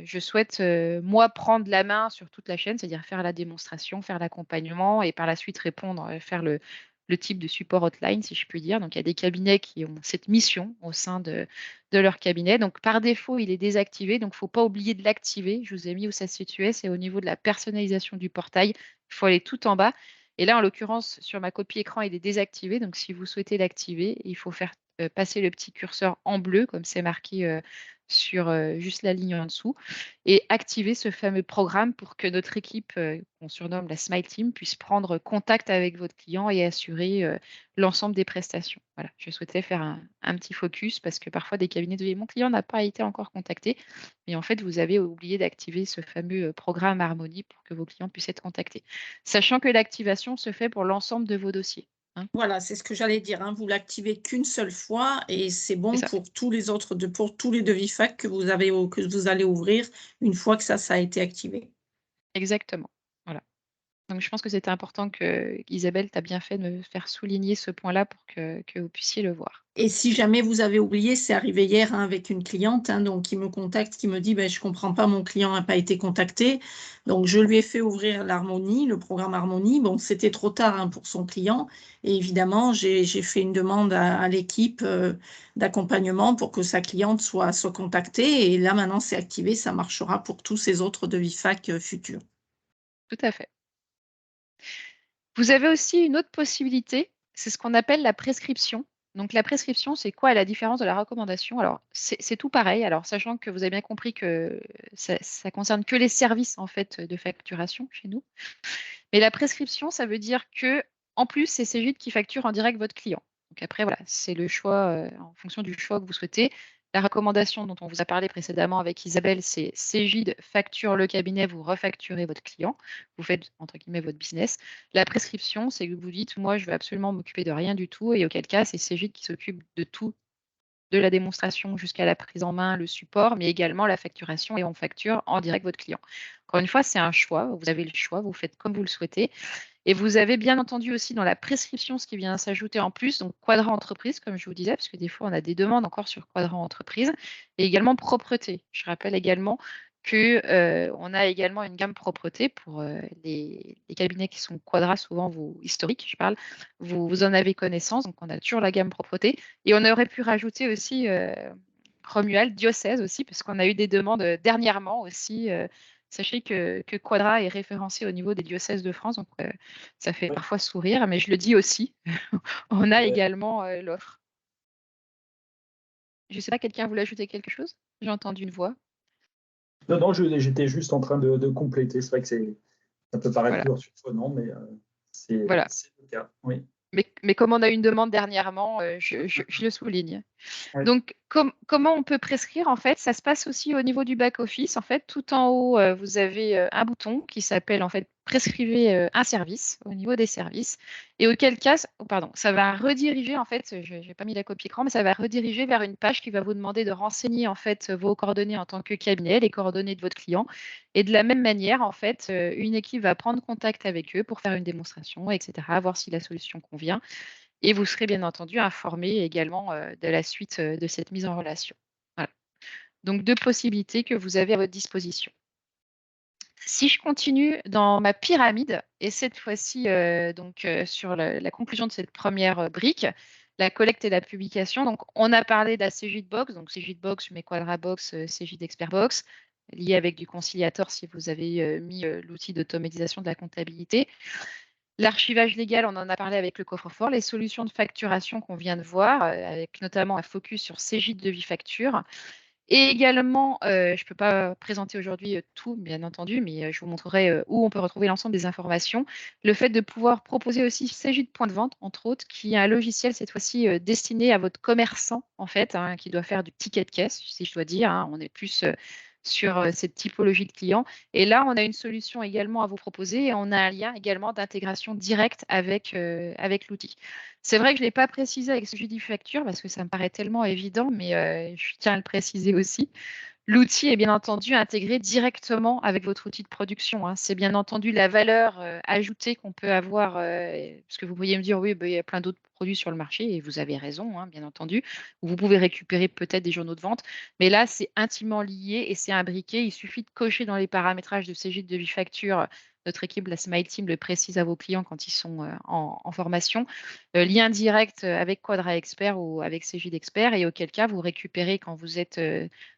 Speaker 1: je souhaite, moi, prendre la main sur toute la chaîne, c'est-à-dire faire la démonstration, faire l'accompagnement et par la suite répondre, faire le type de support hotline, si je puis dire. Donc, il y a des cabinets qui ont cette mission au sein de leur cabinet. Donc, par défaut, il est désactivé. Donc, il ne faut pas oublier de l'activer. Je vous ai mis où ça se situait. C'est au niveau de la personnalisation du portail. Il faut aller tout en bas. Et là, en l'occurrence, sur ma copie écran, il est désactivé. Donc, si vous souhaitez l'activer, il faut faire passer le petit curseur en bleu, comme c'est marqué sur juste la ligne en dessous, et activer ce fameux programme pour que notre équipe, qu'on surnomme la Smile Team, puisse prendre contact avec votre client et assurer l'ensemble des prestations. Voilà, je souhaitais faire un petit focus parce que parfois des cabinets de mon client n'a pas été encore contacté, mais en fait, vous avez oublié d'activer ce fameux programme Harmonie pour que vos clients puissent être contactés. Sachant que l'activation se fait pour l'ensemble de vos dossiers. Hein.
Speaker 2: Voilà, c'est ce que j'allais dire, hein. Vous l'activez qu'une seule fois et c'est
Speaker 1: C'est
Speaker 2: bon
Speaker 1: ça,
Speaker 2: pour tous les autres, pour tous les devis fac que vous allez ouvrir une fois que ça a été activé.
Speaker 1: exactement. Voilà. Donc, je pense que c'était important que Isabelle, tu as bien fait de me faire souligner ce point-là pour que vous puissiez le voir.
Speaker 2: Et si jamais vous avez oublié, c'est arrivé hier, hein, avec une cliente, hein, donc qui me contacte, qui me dit: «Ben, je comprends pas, mon client n'a pas été contacté». Donc je lui ai fait ouvrir l'Harmonie, le programme Harmonie. Bon, c'était trop tard, hein, pour son client et évidemment, j'ai fait une demande à l'équipe, d'accompagnement pour que sa cliente soit contactée et là, maintenant, c'est activé, ça marchera pour tous ses autres devis fac, futurs.
Speaker 1: Tout à fait. Vous avez aussi une autre possibilité, c'est ce qu'on appelle la prescription. Donc, la prescription, c'est quoi la différence de la recommandation? Alors, c'est tout pareil. Alors, sachant que vous avez bien compris que ça concerne que les services en fait de facturation chez nous. Mais la prescription, ça veut dire que en plus, c'est Cegid qui facture en direct votre client. Donc après, voilà, c'est le choix en fonction du choix que vous souhaitez. La recommandation dont on vous a parlé précédemment avec Isabelle, c'est Cegid facture le cabinet, vous refacturez votre client, vous faites entre guillemets votre business. La prescription, c'est que vous dites, moi, je veux absolument m'occuper de rien du tout, et auquel cas, c'est Cegid qui s'occupe de tout, de la démonstration jusqu'à la prise en main, le support, mais également la facturation, et on facture en direct votre client. Encore une fois, c'est un choix, vous avez le choix, vous faites comme vous le souhaitez. Et vous avez bien entendu aussi dans la prescription ce qui vient s'ajouter en plus, donc quadrant entreprise, comme je vous disais, parce que des fois on a des demandes encore sur quadrant entreprise, et également propreté. Je rappelle également qu'on a également une gamme propreté pour les cabinets qui sont quadras, souvent vous historiques, je parle, vous en avez connaissance, donc on a toujours la gamme propreté. Et on aurait pu rajouter aussi Romuald, diocèse aussi, parce qu'on a eu des demandes dernièrement aussi. Sachez que Quadra est référencé au niveau des diocèses de France, donc ça fait
Speaker 3: Ouais.
Speaker 1: parfois sourire, mais je le dis aussi, on a
Speaker 3: Ouais.
Speaker 1: également l'offre. Je ne sais pas, quelqu'un voulait ajouter quelque chose? J'ai entendu une voix.
Speaker 3: Non, non, j'étais juste en train de compléter. C'est vrai que ça peut paraître
Speaker 1: Voilà,
Speaker 3: lourd surprenant, mais c'est
Speaker 1: voilà.
Speaker 3: le cas. Oui.
Speaker 1: Mais comme on a eu une demande dernièrement, je le souligne.
Speaker 3: Oui.
Speaker 1: Donc, comment on peut prescrire? En fait, ça se passe aussi au niveau du back-office. En fait, tout en haut, vous avez un bouton qui s'appelle en fait prescrivez un service au niveau des services. Et auquel cas, pardon, ça va rediriger en fait, je n'ai pas mis la copie écran, mais ça va rediriger vers une page qui va vous demander de renseigner en fait vos coordonnées en tant que cabinet, les coordonnées de votre client. Et de la même manière, en fait, une équipe va prendre contact avec eux pour faire une démonstration, etc., voir si la solution convient. Et vous serez bien entendu informé également de la suite de cette mise en relation. Voilà. Donc, 2 possibilités que vous avez à votre disposition. Si je continue dans ma pyramide, et cette fois-ci, sur la conclusion de cette première brique, la collecte et la publication. Donc, on a parlé de la CJDBox, donc CJDBox, mais QuadraBox, CJDExpertBox, lié avec du conciliateur si vous avez mis l'outil d'automatisation de la comptabilité. L'archivage légal, on en a parlé avec le coffre-fort, les solutions de facturation qu'on vient de voir, avec notamment un focus sur CJ de Facture. Et également, je ne peux pas présenter aujourd'hui tout, bien entendu, mais je vous montrerai où on peut retrouver l'ensemble des informations. Le fait de pouvoir proposer aussi CJ de point de vente, entre autres, qui est un logiciel cette fois-ci destiné à votre commerçant, en fait, hein, qui doit faire du ticket de caisse, si je dois dire. Hein. On est plus sur cette typologie de clients. Et là, on a une solution également à vous proposer et on a un lien également d'intégration directe avec l'outil. C'est vrai que je ne l'ai pas précisé avec ce JD Facture parce que ça me paraît tellement évident, mais je tiens à le préciser aussi. L'outil est bien entendu intégré directement avec votre outil de production. Hein. C'est bien entendu la valeur ajoutée qu'on peut avoir, parce que vous pourriez me dire, oui, il y a plein d'autres produits sur le marché, et vous avez raison, hein, bien entendu. Vous pouvez récupérer peut-être des journaux de vente, mais là, c'est intimement lié et c'est imbriqué. Il suffit de cocher dans les paramétrages de CJ de Facture. Notre équipe, la Smile Team, le précise à vos clients quand ils sont en formation. Lien direct avec Quadra Expert ou avec CJ d'Expert, et auquel cas, vous récupérez quand vous êtes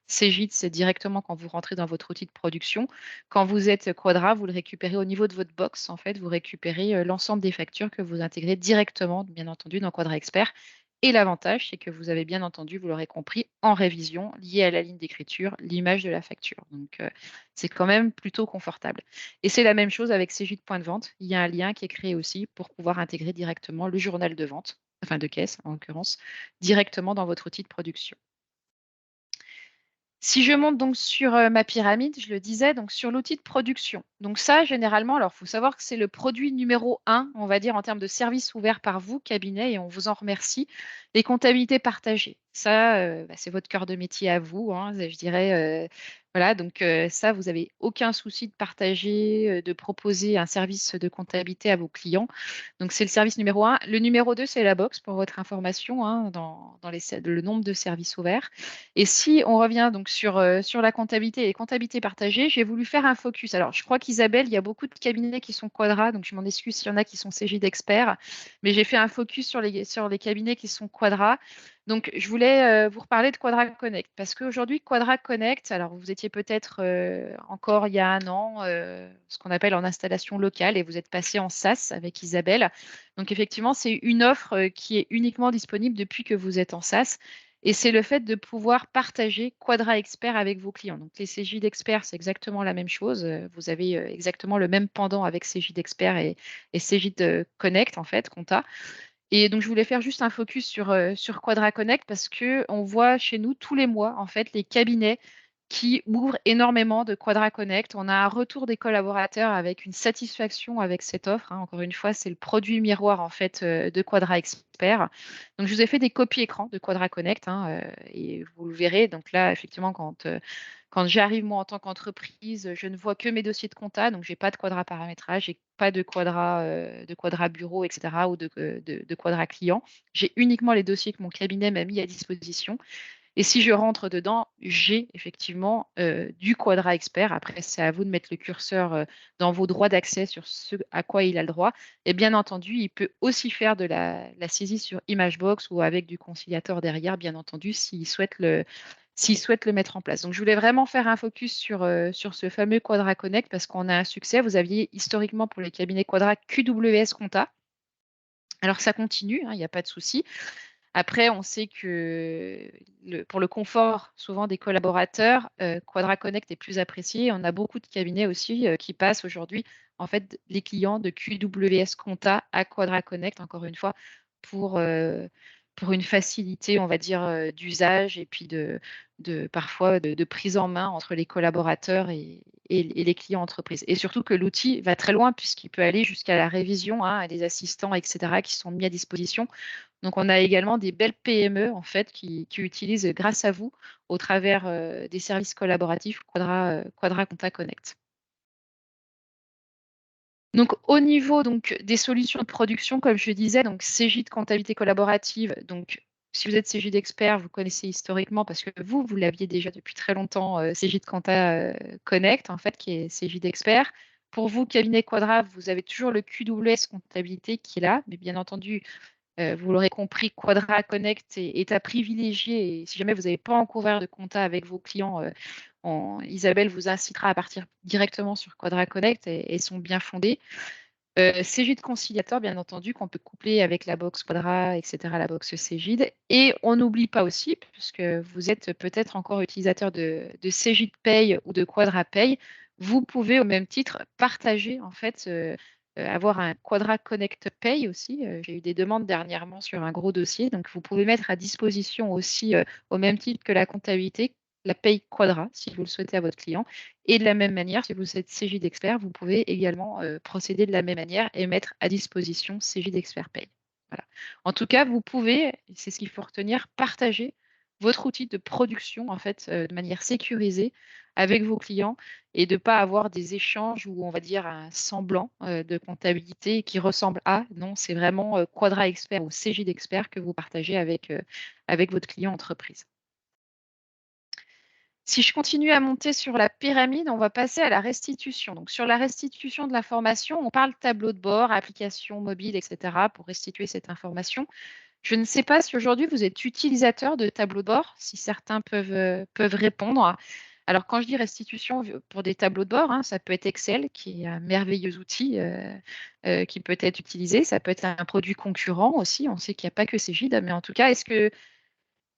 Speaker 1: CJ, c'est directement quand vous rentrez dans votre outil de production. Quand vous êtes Quadra, vous le récupérez au niveau de votre box. En fait, vous récupérez l'ensemble des factures que vous intégrez directement, bien entendu, dans Quadra Expert. Et l'avantage, c'est que vous avez bien entendu, vous l'aurez compris, en révision, liée à la ligne d'écriture, l'image de la facture. Donc, c'est quand même plutôt confortable. Et c'est la même chose avec CJ de point de vente. Il y a un lien qui est créé aussi pour pouvoir intégrer directement le journal de vente, enfin de caisse en l'occurrence, directement dans votre outil de production. Si je monte donc sur ma pyramide, je le disais, donc sur l'outil de production. Donc ça, généralement, alors il faut savoir que c'est le produit numéro 1, on va dire, en termes de services ouverts par vous, cabinet, et on vous en remercie. Les comptabilités partagées. Ça, c'est votre cœur de métier à vous, hein, je dirais. Voilà, donc ça, vous n'avez aucun souci de partager, de proposer un service de comptabilité à vos clients. Donc, c'est le service numéro 1. Le numéro 2, c'est la box, pour votre information, hein, dans le nombre de services ouverts. Et si on revient donc sur la comptabilité et les comptabilités partagées, j'ai voulu faire un focus. Alors, je crois qu'Isabelle, il y a beaucoup de cabinets qui sont Quadra, donc je m'en excuse s'il y en a qui sont CJ d'experts, mais j'ai fait un focus sur les cabinets qui sont Quadra. Donc, je voulais vous reparler de Quadra Connect parce qu'aujourd'hui, Quadra Connect, alors vous étiez peut-être encore il y a un an, ce qu'on appelle en installation locale, et vous êtes passé en SaaS avec Isabelle. Donc, effectivement, c'est une offre qui est uniquement disponible depuis que vous êtes en SaaS. Et c'est le fait de pouvoir partager Quadra Expert avec vos clients. Donc, les CJ d'Expert, c'est exactement la même chose. Vous avez exactement le même pendant avec CJ d'Expert et CJ de Connect, en fait, Compta. Et donc, je voulais faire juste un focus sur Quadra Connect parce qu'on voit chez nous tous les mois, en fait, les cabinets qui ouvrent énormément de Quadra Connect. On a un retour des collaborateurs avec une satisfaction avec cette offre. Hein. Encore une fois, c'est le produit miroir, en fait, de Quadra Expert. Donc, je vous ai fait des copies écran de Quadra Connect, hein, et vous le verrez. Donc là, effectivement, quand j'arrive, moi, en tant qu'entreprise, je ne vois que mes dossiers de compta, donc je n'ai pas de Quadra paramétrage, je n'ai pas de Quadra bureau, etc., ou de Quadra client. J'ai uniquement les dossiers que mon cabinet m'a mis à disposition. Et si je rentre dedans, j'ai effectivement du Quadra Expert. Après, c'est à vous de mettre le curseur dans vos droits d'accès sur ce à quoi il a le droit. Et bien entendu, il peut aussi faire de la saisie sur Imagebox ou avec du conciliateur derrière, bien entendu, s'il souhaite le mettre en place. Donc, je voulais vraiment faire un focus sur ce fameux Quadra Connect parce qu'on a un succès. Vous aviez historiquement pour les cabinets Quadra QWS Compta. Alors, ça continue, hein, il n'y a pas de souci. Après, on sait que pour le confort souvent des collaborateurs, Quadra Connect est plus apprécié. On a beaucoup de cabinets aussi qui passent aujourd'hui en fait les clients de QWS Compta à Quadra Connect, encore une fois, pour une facilité, on va dire, d'usage et puis parfois de prise en main entre les collaborateurs et les clients entreprises. Et surtout que l'outil va très loin puisqu'il peut aller jusqu'à la révision, hein, des assistants, etc., qui sont mis à disposition. Donc, on a également des belles PME en fait qui utilisent grâce à vous au travers des services collaboratifs Quadra Contact Connect. Donc, au niveau des solutions de production, comme je disais, donc CJ de comptabilité collaborative. Donc, si vous êtes CJ d'expert, vous connaissez historiquement parce que vous l'aviez déjà depuis très longtemps, CJ de Compta Connect, en fait, qui est CJ d'expert. Pour vous, cabinet Quadra, vous avez toujours le QWS comptabilité qui est là, mais bien entendu, vous l'aurez compris, Quadra Connect est à privilégier. Et si jamais vous n'avez pas encore ouvert de compta avec vos clients, Isabelle vous incitera à partir directement sur Quadra Connect et sont bien fondés. Cégide conciliateur, bien entendu, qu'on peut coupler avec la box Quadra, etc., la box Cégide. Et on n'oublie pas aussi, puisque vous êtes peut-être encore utilisateur de Cégide Pay ou de Quadra Pay, vous pouvez au même titre partager, en fait, avoir un Quadra Connect Pay aussi. J'ai eu des demandes dernièrement sur un gros dossier, donc vous pouvez mettre à disposition aussi, au même titre que la comptabilité, la Pay Quadra, si vous le souhaitez à votre client. Et de la même manière, si vous êtes CJ d'expert, vous pouvez également procéder de la même manière et mettre à disposition CJ d'expert Pay. Voilà. En tout cas, vous pouvez, c'est ce qu'il faut retenir, partager votre outil de production en fait de manière sécurisée avec vos clients et de ne pas avoir des échanges où on va dire un semblant de comptabilité qui ressemble à, non, c'est vraiment Quadra Expert ou CJ d'expert que vous partagez avec votre client entreprise. Si je continue à monter sur la pyramide, on va passer à la restitution. Donc, sur la restitution de l'information, on parle tableau de bord, application mobile, etc. pour restituer cette information. Je ne sais pas si aujourd'hui vous êtes utilisateur de tableau de bord, si certains peuvent répondre. Alors, quand je dis restitution pour des tableaux de bord, hein, ça peut être Excel, qui est un merveilleux outil qui peut être utilisé. Ça peut être un produit concurrent aussi. On sait qu'il n'y a pas que Cégide, mais en tout cas, est-ce que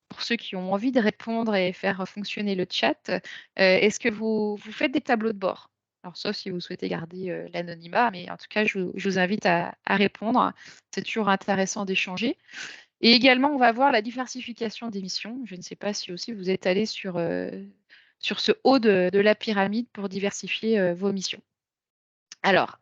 Speaker 1: pour ceux qui ont envie de répondre et faire fonctionner le chat, est-ce que vous faites des tableaux de bord? Alors, sauf si vous souhaitez garder l'anonymat, mais en tout cas, je vous invite à répondre. C'est toujours intéressant d'échanger. Et également, on va voir la diversification des missions. Je ne sais pas si aussi vous êtes allé sur ce haut de la pyramide pour diversifier vos missions. Alors,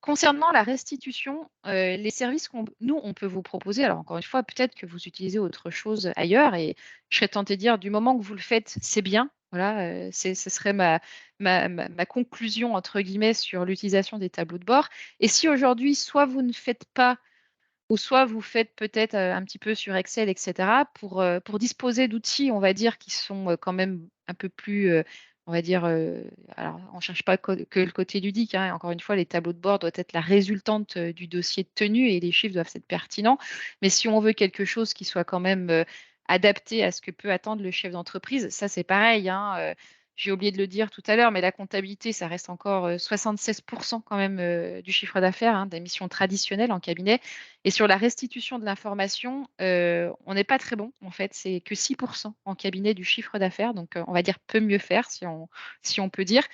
Speaker 1: concernant la restitution, les services nous, on peut vous proposer, alors encore une fois, peut-être que vous utilisez autre chose ailleurs et je serais tentée de dire du moment que vous le faites, c'est bien. Voilà, ce serait ma conclusion, entre guillemets, sur l'utilisation des tableaux de bord. Et si aujourd'hui, soit vous ne faites pas ou soit vous faites peut-être un petit peu sur Excel, etc., pour disposer d'outils, on va dire, qui sont quand même un peu plus, on va dire, alors on ne cherche pas que le côté ludique, hein, encore une fois, les tableaux de bord doivent être la résultante du dossier de tenue et les chiffres doivent être pertinents. Mais si on veut quelque chose qui soit quand même adapté à ce que peut attendre le chef d'entreprise, ça c'est pareil, hein, j'ai oublié de le dire tout à l'heure, mais la comptabilité, ça reste encore 76% quand même du chiffre d'affaires, hein, des missions traditionnelles en cabinet. Et sur la restitution de l'information, on n'est pas très bon, en fait. C'est que 6% en cabinet du chiffre d'affaires. Donc, on va dire peut mieux faire, si on peut dire.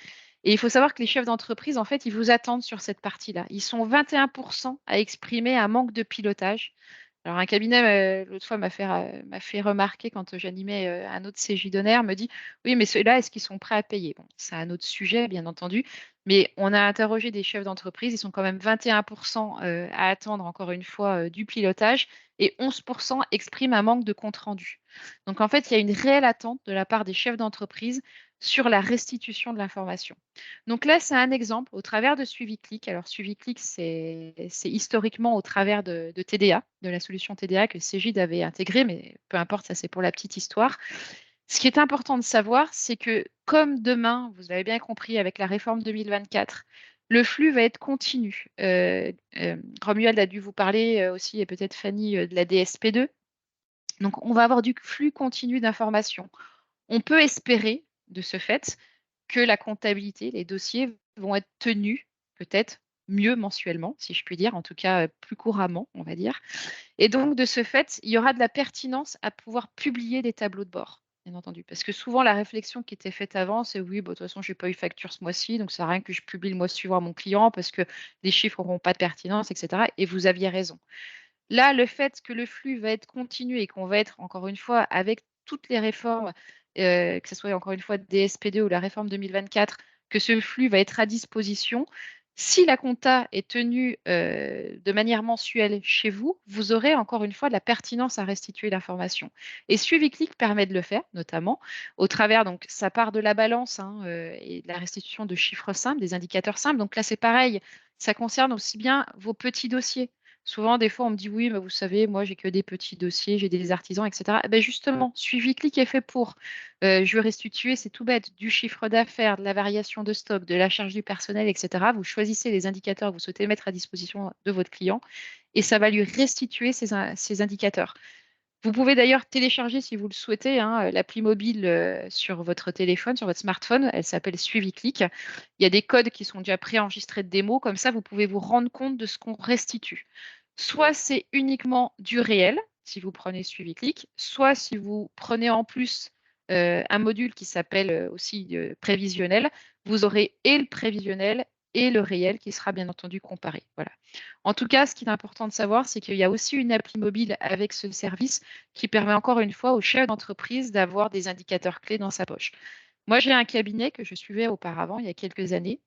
Speaker 1: Et il faut savoir que les chefs d'entreprise, en fait, ils vous attendent sur cette partie-là. Ils sont 21% à exprimer un manque de pilotage. Alors, un cabinet, l'autre fois, m'a fait remarquer quand j'animais un autre CJ d'honneur, me dit oui, mais ceux-là, est-ce qu'ils sont prêts à payer? Bon, c'est un autre sujet, bien entendu, mais on a interrogé des chefs d'entreprise, ils sont quand même 21% à attendre, encore une fois, du pilotage et 11% expriment un manque de compte rendu. Donc, en fait, il y a une réelle attente de la part des chefs d'entreprise sur la restitution de l'information. Donc là, c'est un exemple au travers de SuiviClick. Alors, SuiviClick, c'est historiquement au travers de TDA, de la solution TDA que Cégide avait intégrée, mais peu importe, ça c'est pour la petite histoire. Ce qui est important de savoir, c'est que comme demain, vous avez bien compris avec la réforme 2024, le flux va être continu. Romuald a dû vous parler aussi, et peut-être Fanny, de la DSP2. Donc, on va avoir du flux continu d'informations. On peut espérer, de ce fait, que la comptabilité, les dossiers vont être tenus peut-être mieux mensuellement, si je puis dire, en tout cas plus couramment, on va dire. Et donc, de ce fait, il y aura de la pertinence à pouvoir publier des tableaux de bord, bien entendu. Parce que souvent, la réflexion qui était faite avant, c'est oui, bah, de toute façon, je n'ai pas eu facture ce mois-ci, donc ça sert à rien que je publie le mois suivant à mon client parce que les chiffres n'auront pas de pertinence, etc. Et vous aviez raison. Là, le fait que le flux va être continu et qu'on va être, encore une fois, avec toutes les réformes, que ce soit encore une fois DSP2 ou la réforme 2024, que ce flux va être à disposition. Si la compta est tenue de manière mensuelle chez vous, vous aurez encore une fois de la pertinence à restituer l'information. Et SuiviClick permet de le faire, notamment au travers, donc ça part de la balance et de la restitution de chiffres simples, des indicateurs simples. Donc là, c'est pareil, ça concerne aussi bien vos petits dossiers. Souvent, des fois, on me dit oui, mais vous savez, moi, j'ai que des petits dossiers, j'ai des artisans, etc. Eh ben justement, SuiviClick est fait pour. Je veux restituer, c'est tout bête, du chiffre d'affaires, de la variation de stock, de la charge du personnel, etc. Vous choisissez les indicateurs que vous souhaitez mettre à disposition de votre client et ça va lui restituer ces indicateurs. Vous pouvez d'ailleurs télécharger, si vous le souhaitez, l'appli mobile sur votre téléphone, sur votre smartphone. Elle s'appelle SuiviClick. Il y a des codes qui sont déjà préenregistrés de démo. Comme ça, vous pouvez vous rendre compte de ce qu'on restitue. Soit c'est uniquement du réel, si vous prenez SuiviClick, soit si vous prenez en plus un module qui s'appelle aussi prévisionnel, vous aurez et le prévisionnel et le réel qui sera bien entendu comparé. Voilà. En tout cas, ce qui est important de savoir, c'est qu'il y a aussi une appli mobile avec ce service qui permet encore une fois au chef d'entreprise d'avoir des indicateurs clés dans sa poche. Moi, j'ai un cabinet que je suivais auparavant, il y a quelques années,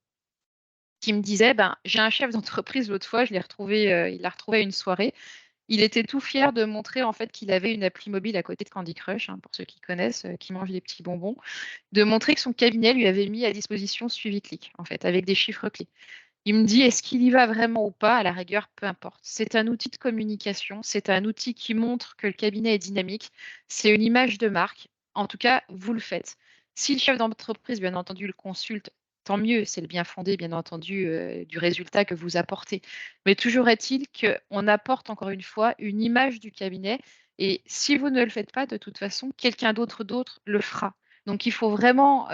Speaker 1: qui me disait, j'ai un chef d'entreprise l'autre fois, je l'ai retrouvé, il l'a retrouvé à une soirée. Il était tout fier de montrer en fait qu'il avait une appli mobile à côté de Candy Crush, pour ceux qui connaissent, qui mangent des petits bonbons, de montrer que son cabinet lui avait mis à disposition SuiviClick, en fait, avec des chiffres clés. Il me dit, est-ce qu'il y va vraiment ou pas? À la rigueur, peu importe. C'est un outil de communication, c'est un outil qui montre que le cabinet est dynamique, c'est une image de marque. En tout cas, vous le faites. Si le chef d'entreprise, bien entendu, le consulte, tant mieux, c'est le bien fondé, bien entendu, du résultat que vous apportez. Mais toujours est-il qu'on apporte, encore une fois, une image du cabinet. Et si vous ne le faites pas, de toute façon, quelqu'un d'autre le fera. Donc, il faut vraiment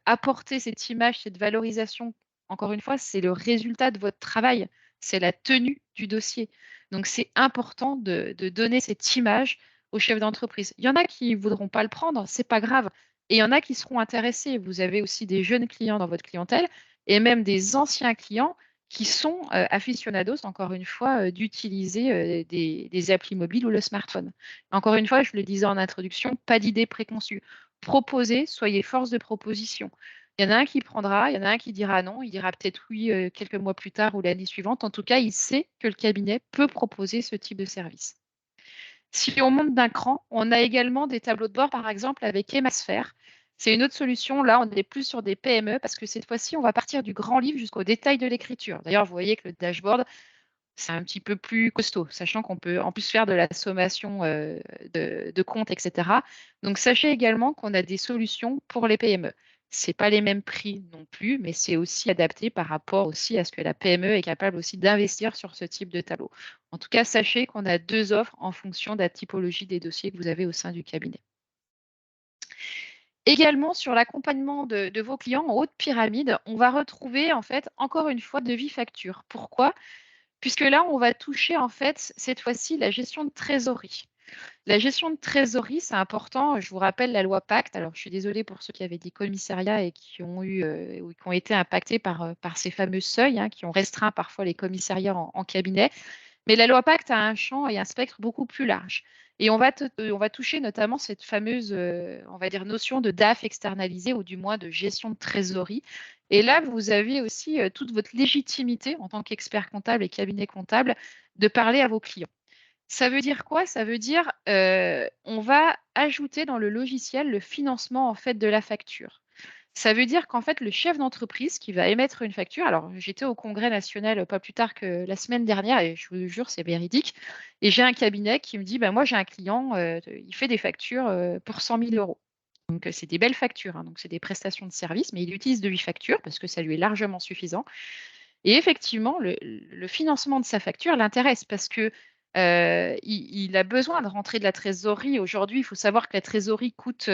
Speaker 1: apporter cette image, cette valorisation. Encore une fois, c'est le résultat de votre travail, c'est la tenue du dossier. Donc, c'est important de donner cette image aux chefs d'entreprise. Il y en a qui ne voudront pas le prendre, c'est pas grave. Et il y en a qui seront intéressés. Vous avez aussi des jeunes clients dans votre clientèle et même des anciens clients qui sont aficionados, encore une fois, d'utiliser des applis mobiles ou le smartphone. Encore une fois, je le disais en introduction, pas d'idée préconçue. Proposez, soyez force de proposition. Il y en a un qui prendra, il y en a un qui dira non, il dira peut-être oui quelques mois plus tard ou l'année suivante. En tout cas, il sait que le cabinet peut proposer ce type de service. Si on monte d'un cran, on a également des tableaux de bord, par exemple, avec Emasphere. C'est une autre solution. Là, on est plus sur des PME parce que cette fois-ci, on va partir du grand livre jusqu'au détail de l'écriture. D'ailleurs, vous voyez que le dashboard, c'est un petit peu plus costaud, sachant qu'on peut en plus faire de la sommation de comptes, etc. Donc, sachez également qu'on a des solutions pour les PME. Ce n'est pas les mêmes prix non plus, mais c'est aussi adapté par rapport aussi à ce que la PME est capable aussi d'investir sur ce type de tableau. En tout cas, sachez qu'on a 2 offres en fonction de la typologie des dossiers que vous avez au sein du cabinet. Également, sur l'accompagnement de vos clients en haute pyramide, on va retrouver en fait encore une fois devis facture. Pourquoi? Puisque là, on va toucher en fait cette fois-ci la gestion de trésorerie. La gestion de trésorerie, c'est important. Je vous rappelle la loi Pacte. Alors, je suis désolée pour ceux qui avaient des commissariats et qui ont ou qui ont été impactés par ces fameux seuils, qui ont restreint parfois les commissariats en cabinet. Mais la loi Pacte a un champ et un spectre beaucoup plus large. Et on va toucher notamment cette fameuse, on va dire, notion de DAF externalisé ou du moins de gestion de trésorerie. Et là, vous avez aussi toute votre légitimité en tant qu'expert comptable et cabinet comptable de parler à vos clients. Ça veut dire quoi? Ça veut dire on va ajouter dans le logiciel le financement en fait de la facture. Ça veut dire qu'en fait, le chef d'entreprise qui va émettre une facture, alors j'étais au congrès national pas plus tard que la semaine dernière, et je vous jure, c'est véridique, et j'ai un cabinet qui me dit, moi j'ai un client, il fait des factures pour 100 000 euros. Donc c'est des belles factures, donc c'est des prestations de services, mais il utilise de 8 factures parce que ça lui est largement suffisant. Et effectivement, le financement de sa facture l'intéresse parce que il a besoin de rentrer de la trésorerie. Aujourd'hui, il faut savoir que la trésorerie coûte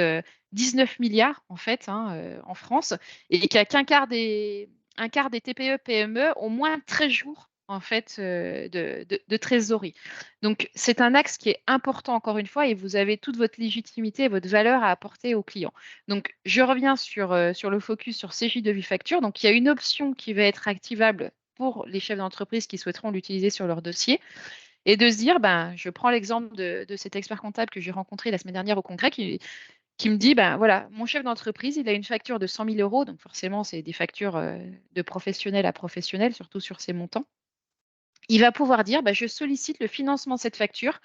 Speaker 1: 19 milliards en fait en France et qu'il n'y a qu'un quart des un quart des TPE-PME ont moins de 13 jours en fait de trésorerie. Donc, c'est un axe qui est important encore une fois et vous avez toute votre légitimité et votre valeur à apporter aux clients. Donc, je reviens sur le focus sur CJ Devis Facture. Donc, il y a une option qui va être activable pour les chefs d'entreprise qui souhaiteront l'utiliser sur leur dossier et de se dire, ben, je prends l'exemple de cet expert comptable que j'ai rencontré la semaine dernière au congrès qui me dit, ben voilà, mon chef d'entreprise, il a une facture de 100 000 euros, donc forcément, c'est des factures de professionnel à professionnel, surtout sur ces montants. Il va pouvoir dire, ben, je sollicite le financement de cette facture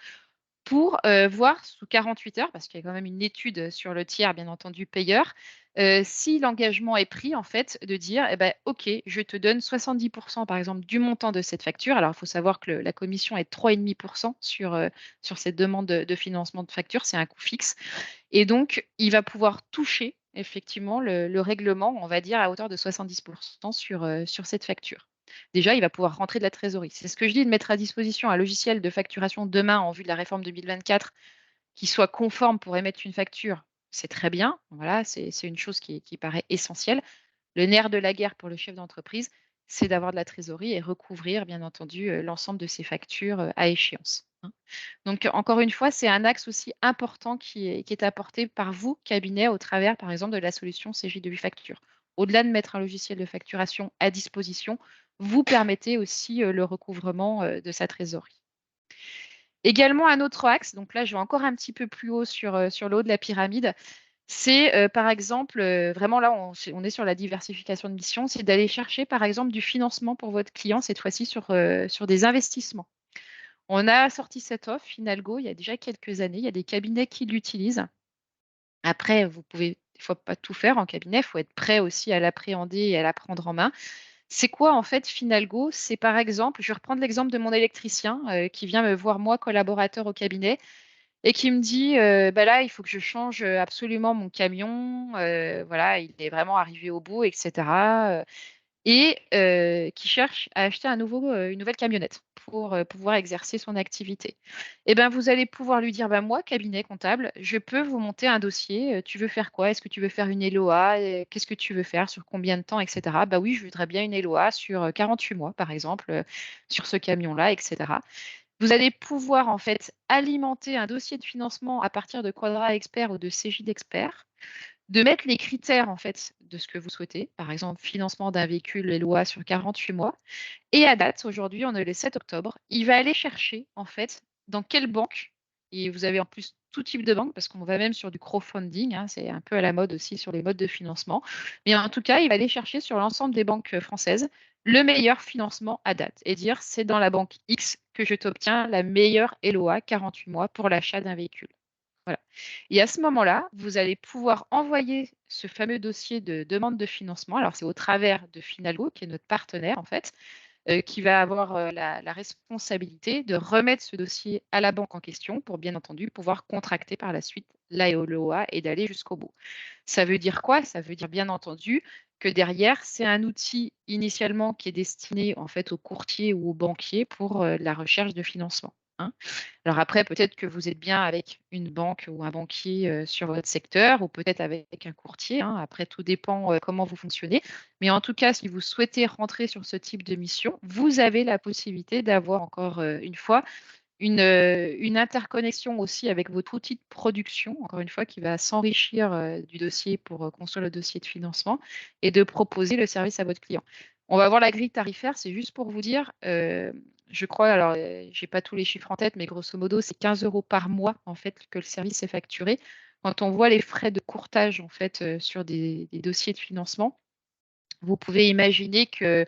Speaker 1: pour voir sous 48 heures, parce qu'il y a quand même une étude sur le tiers, bien entendu, payeur, si l'engagement est pris, en fait, de dire, eh ben, OK, je te donne 70% par exemple, du montant de cette facture. Alors, il faut savoir que la commission est 3,5% sur cette demande de financement de facture, c'est un coût fixe. Et donc, il va pouvoir toucher effectivement le règlement, on va dire, à hauteur de 70% sur cette facture. Déjà, il va pouvoir rentrer de la trésorerie. C'est ce que je dis, de mettre à disposition un logiciel de facturation demain en vue de la réforme 2024 qui soit conforme pour émettre une facture. C'est très bien. Voilà, c'est une chose qui paraît essentielle. Le nerf de la guerre pour le chef d'entreprise, c'est d'avoir de la trésorerie et recouvrir, bien entendu, l'ensemble de ses factures à échéance, hein. Donc, encore une fois, c'est un axe aussi important qui est apporté par vous, cabinet, au travers, par exemple, de la solution CJ Devis Facture. Au-delà de mettre un logiciel de facturation à disposition, vous permettez aussi le recouvrement de sa trésorerie. Également, un autre axe, donc là, je vais encore un petit peu plus haut sur le haut de la pyramide, c'est par exemple, vraiment là, on est sur la diversification de missions, c'est d'aller chercher, par exemple, du financement pour votre client, cette fois-ci sur des investissements. On a sorti cette offre, Finalgo, il y a déjà quelques années. Il y a des cabinets qui l'utilisent. Après, vous pouvez des fois pas tout faire en cabinet, il faut être prêt aussi à l'appréhender et à la prendre en main. C'est quoi en fait Finalgo? C'est par exemple, je vais reprendre l'exemple de mon électricien qui vient me voir, moi, collaborateur au cabinet, et qui me dit, bah là, il faut que je change absolument mon camion. Voilà, il est vraiment arrivé au bout, etc. Et qui cherche à acheter une nouvelle camionnette pour pouvoir exercer son activité. Et ben, vous allez pouvoir lui dire, bah, moi, cabinet comptable, je peux vous monter un dossier. Tu veux faire quoi? Est-ce que tu veux faire une LOA? Qu'est-ce que tu veux faire? Sur combien de temps, etc. Bah oui, je voudrais bien une LOA sur 48 mois, par exemple, sur ce camion-là, etc. Vous allez pouvoir en fait alimenter un dossier de financement à partir de Quadra Expert ou de CJ d'Expert, de mettre les critères en fait de ce que vous souhaitez, par exemple financement d'un véhicule et loi sur 48 mois. Et à date, aujourd'hui, on est le 7 octobre, il va aller chercher en fait dans quelle banque, et vous avez en plus tout type de banque, parce qu'on va même sur du crowdfunding, hein, c'est un peu à la mode aussi sur les modes de financement. Mais en tout cas, il va aller chercher sur l'ensemble des banques françaises le meilleur financement à date et dire c'est dans la banque X que je t'obtiens la meilleure LOA 48 mois pour l'achat d'un véhicule. Voilà. Et à ce moment-là, vous allez pouvoir envoyer ce fameux dossier de demande de financement. Alors, c'est au travers de Finalgo, qui est notre partenaire, en fait, qui va avoir la responsabilité de remettre ce dossier à la banque en question pour, bien entendu, pouvoir contracter par la suite la LOA et d'aller jusqu'au bout. Ça veut dire quoi? Ça veut dire, bien entendu, que derrière, c'est un outil initialement qui est destiné, en fait, aux courtiers ou aux banquiers pour la recherche de financement, hein. Alors après, peut-être que vous êtes bien avec une banque ou un banquier sur votre secteur ou peut-être avec un courtier, hein. Après, tout dépend comment vous fonctionnez. Mais en tout cas, si vous souhaitez rentrer sur ce type de mission, vous avez la possibilité d'avoir encore une fois une interconnexion aussi avec votre outil de production, encore une fois, qui va s'enrichir du dossier pour construire le dossier de financement et de proposer le service à votre client. On va voir la grille tarifaire, c'est juste pour vous dire, je crois, alors je n'ai pas tous les chiffres en tête, mais grosso modo, c'est 15 € par mois en fait que le service est facturé. Quand on voit les frais de courtage en fait sur des dossiers de financement, vous pouvez imaginer que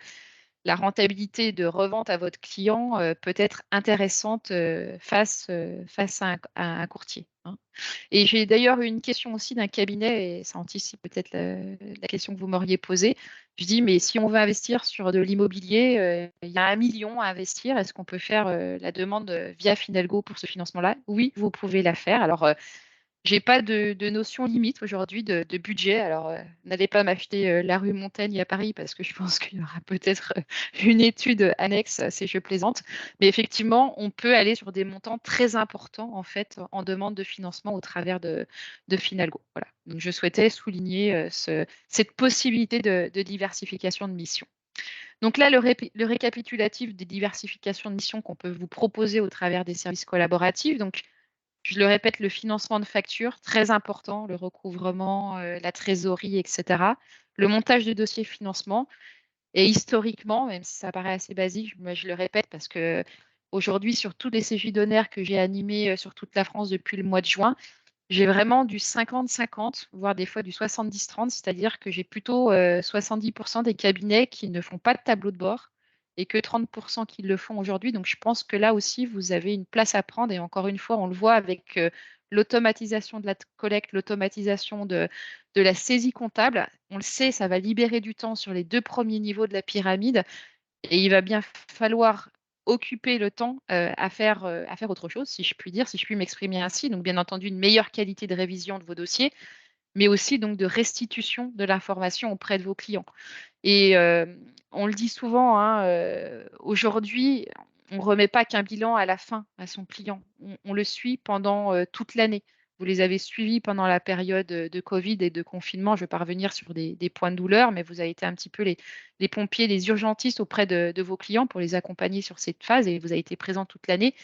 Speaker 1: la rentabilité de revente à votre client peut être intéressante face à un courtier, hein. Et j'ai d'ailleurs une question aussi d'un cabinet, et ça anticipe peut-être la question que vous m'auriez posée. Je dis, mais si on veut investir sur de l'immobilier, il y a 1 million à investir, est-ce qu'on peut faire la demande via Finalgo pour ce financement-là? Oui, vous pouvez la faire. Alors, J'ai pas de notion limite aujourd'hui de budget. Alors, n'allez pas m'acheter la rue Montaigne à Paris parce que je pense qu'il y aura peut-être une étude annexe, si je plaisante. Mais effectivement, on peut aller sur des montants très importants en fait en demande de financement au travers de Finalgo. Voilà. Donc, je souhaitais souligner cette possibilité de diversification de missions. Donc là, le récapitulatif des diversifications de missions qu'on peut vous proposer au travers des services collaboratifs. Donc, je le répète, le financement de factures, très important, le recouvrement, la trésorerie, etc. Le montage de dossiers financement. Et historiquement, même si ça paraît assez basique, moi je le répète parce que aujourd'hui, sur tous les CJ d'honneur que j'ai animés sur toute la France depuis le mois de juin, j'ai vraiment du 50-50, voire des fois du 70-30, c'est-à-dire que j'ai plutôt 70% des cabinets qui ne font pas de tableau de bord et que 30% qui le font aujourd'hui. Donc, je pense que là aussi, vous avez une place à prendre. Et encore une fois, on le voit avec l'automatisation de la collecte, l'automatisation de la saisie comptable. On le sait, ça va libérer du temps sur les 2 premiers niveaux de la pyramide. Et il va bien falloir occuper le temps à faire autre chose, si je puis dire, si je puis m'exprimer ainsi. Donc, bien entendu, une meilleure qualité de révision de vos dossiers, mais aussi donc de restitution de l'information auprès de vos clients. Et on le dit souvent, hein, aujourd'hui, on ne remet pas qu'un bilan à la fin à son client. On le suit pendant toute l'année. Vous les avez suivis pendant la période de Covid et de confinement. Je vais pas revenir sur des points de douleur, mais vous avez été un petit peu les pompiers, les urgentistes auprès de vos clients pour les accompagner sur cette phase et vous avez été présent toute l'année.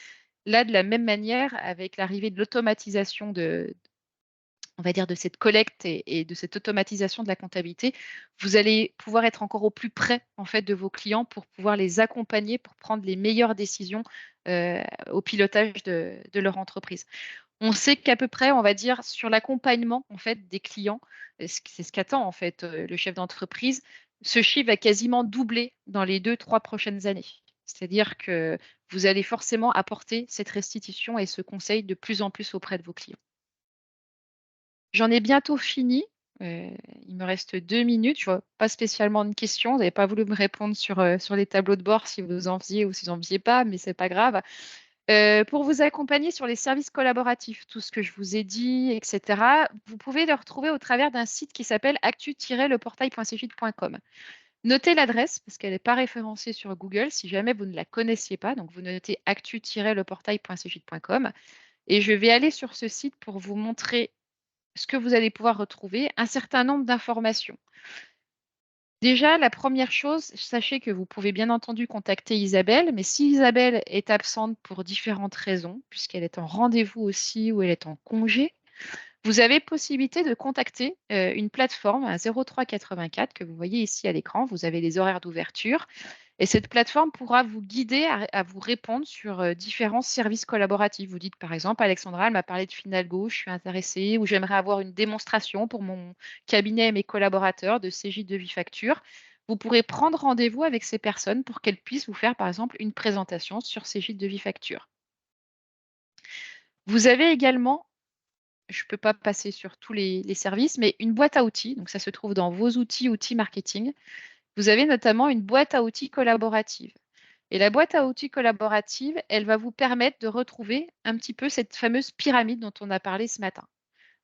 Speaker 1: Là, de la même manière, avec l'arrivée de l'automatisation on va dire, de cette collecte et de cette automatisation de la comptabilité, vous allez pouvoir être encore au plus près en fait de vos clients pour pouvoir les accompagner pour prendre les meilleures décisions au pilotage de leur entreprise. On sait qu'à peu près, on va dire, sur l'accompagnement en fait des clients, c'est ce qu'attend en fait le chef d'entreprise, ce chiffre va quasiment doubler dans les 2-3 prochaines années. C'est-à-dire que vous allez forcément apporter cette restitution et ce conseil de plus en plus auprès de vos clients. J'en ai bientôt fini. Il me reste 2 minutes. Je vois pas spécialement de questions. Vous n'avez pas voulu me répondre sur les tableaux de bord si vous en faisiez ou si vous n'en faisiez pas, mais c'est pas grave. Pour vous accompagner sur les services collaboratifs, tout ce que je vous ai dit, etc., vous pouvez le retrouver au travers d'un site qui s'appelle actu-leportail.cegid.com. Notez l'adresse parce qu'elle n'est pas référencée sur Google si jamais vous ne la connaissiez pas. Donc, vous notez actu-leportail.cegid.com et je vais aller sur ce site pour vous montrer ce que vous allez pouvoir retrouver, un certain nombre d'informations. Déjà, la première chose, sachez que vous pouvez bien entendu contacter Isabelle, mais si Isabelle est absente pour différentes raisons, puisqu'elle est en rendez-vous aussi ou elle est en congé, vous avez possibilité de contacter une plateforme, un 0384 que vous voyez ici à l'écran. Vous avez les horaires d'ouverture. Et cette plateforme pourra vous guider à vous répondre sur différents services collaboratifs. Vous dites par exemple, Alexandra, elle m'a parlé de Finalgo, je suis intéressée, ou j'aimerais avoir une démonstration pour mon cabinet et mes collaborateurs de CJ de Facture. Vous pourrez prendre rendez-vous avec ces personnes pour qu'elles puissent vous faire par exemple une présentation sur CJ de Facture. Vous avez également, je ne peux pas passer sur tous les services, mais une boîte à outils. Donc ça se trouve dans vos outils marketing. Vous avez notamment une boîte à outils collaborative. Et la boîte à outils collaborative, elle va vous permettre de retrouver un petit peu cette fameuse pyramide dont on a parlé ce matin.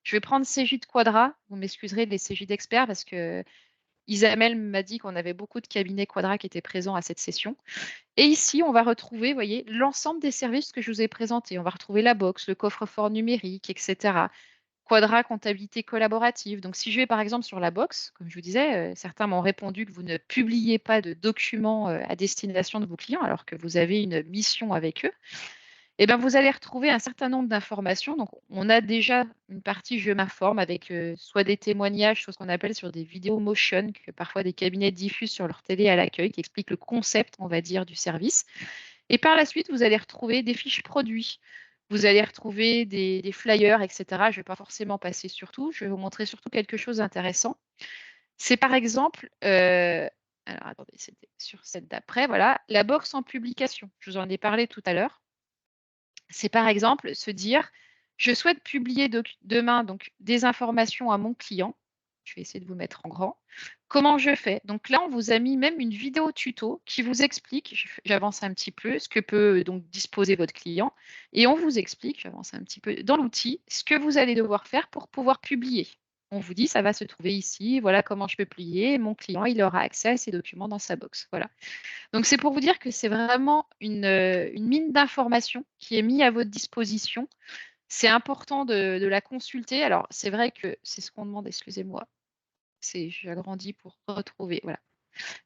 Speaker 1: Je vais prendre CJ de Quadra. Vous m'excuserez les CJ d'experts parce que Isabelle m'a dit qu'on avait beaucoup de cabinets Quadra qui étaient présents à cette session. Et ici, on va retrouver, vous voyez, l'ensemble des services que je vous ai présentés. On va retrouver la box, le coffre-fort numérique, etc. Quadra comptabilité collaborative. Donc, si je vais par exemple sur la box, comme je vous disais, certains m'ont répondu que vous ne publiez pas de documents à destination de vos clients alors que vous avez une mission avec eux. Eh bien, vous allez retrouver un certain nombre d'informations. Donc, on a déjà une partie je m'informe avec soit des témoignages, soit ce qu'on appelle sur des vidéos motion que parfois des cabinets diffusent sur leur télé à l'accueil, qui expliquent le concept, on va dire, du service. Et par la suite, vous allez retrouver des fiches produits. Vous allez retrouver des flyers, etc. Je ne vais pas forcément passer sur tout. Je vais vous montrer surtout quelque chose d'intéressant. C'est par exemple, alors attendez, c'était sur celle d'après, voilà, la box en publication. Je vous en ai parlé tout à l'heure. C'est par exemple se dire, je souhaite publier demain donc, des informations à mon client. Je vais essayer de vous mettre en grand. comment je fais? Donc là, on vous a mis même une vidéo tuto qui vous explique, j'avance un petit peu, ce que peut donc disposer votre client et on vous explique, j'avance un petit peu, dans l'outil, ce que vous allez devoir faire pour pouvoir publier. On vous dit, ça va se trouver ici, voilà comment je peux plier, mon client, il aura accès à ces documents dans sa box. Voilà. Donc c'est pour vous dire que c'est vraiment une mine d'informations qui est mise à votre disposition. C'est important de la consulter. Alors c'est vrai que c'est ce qu'on demande, excusez-moi. J'agrandis pour retrouver voilà,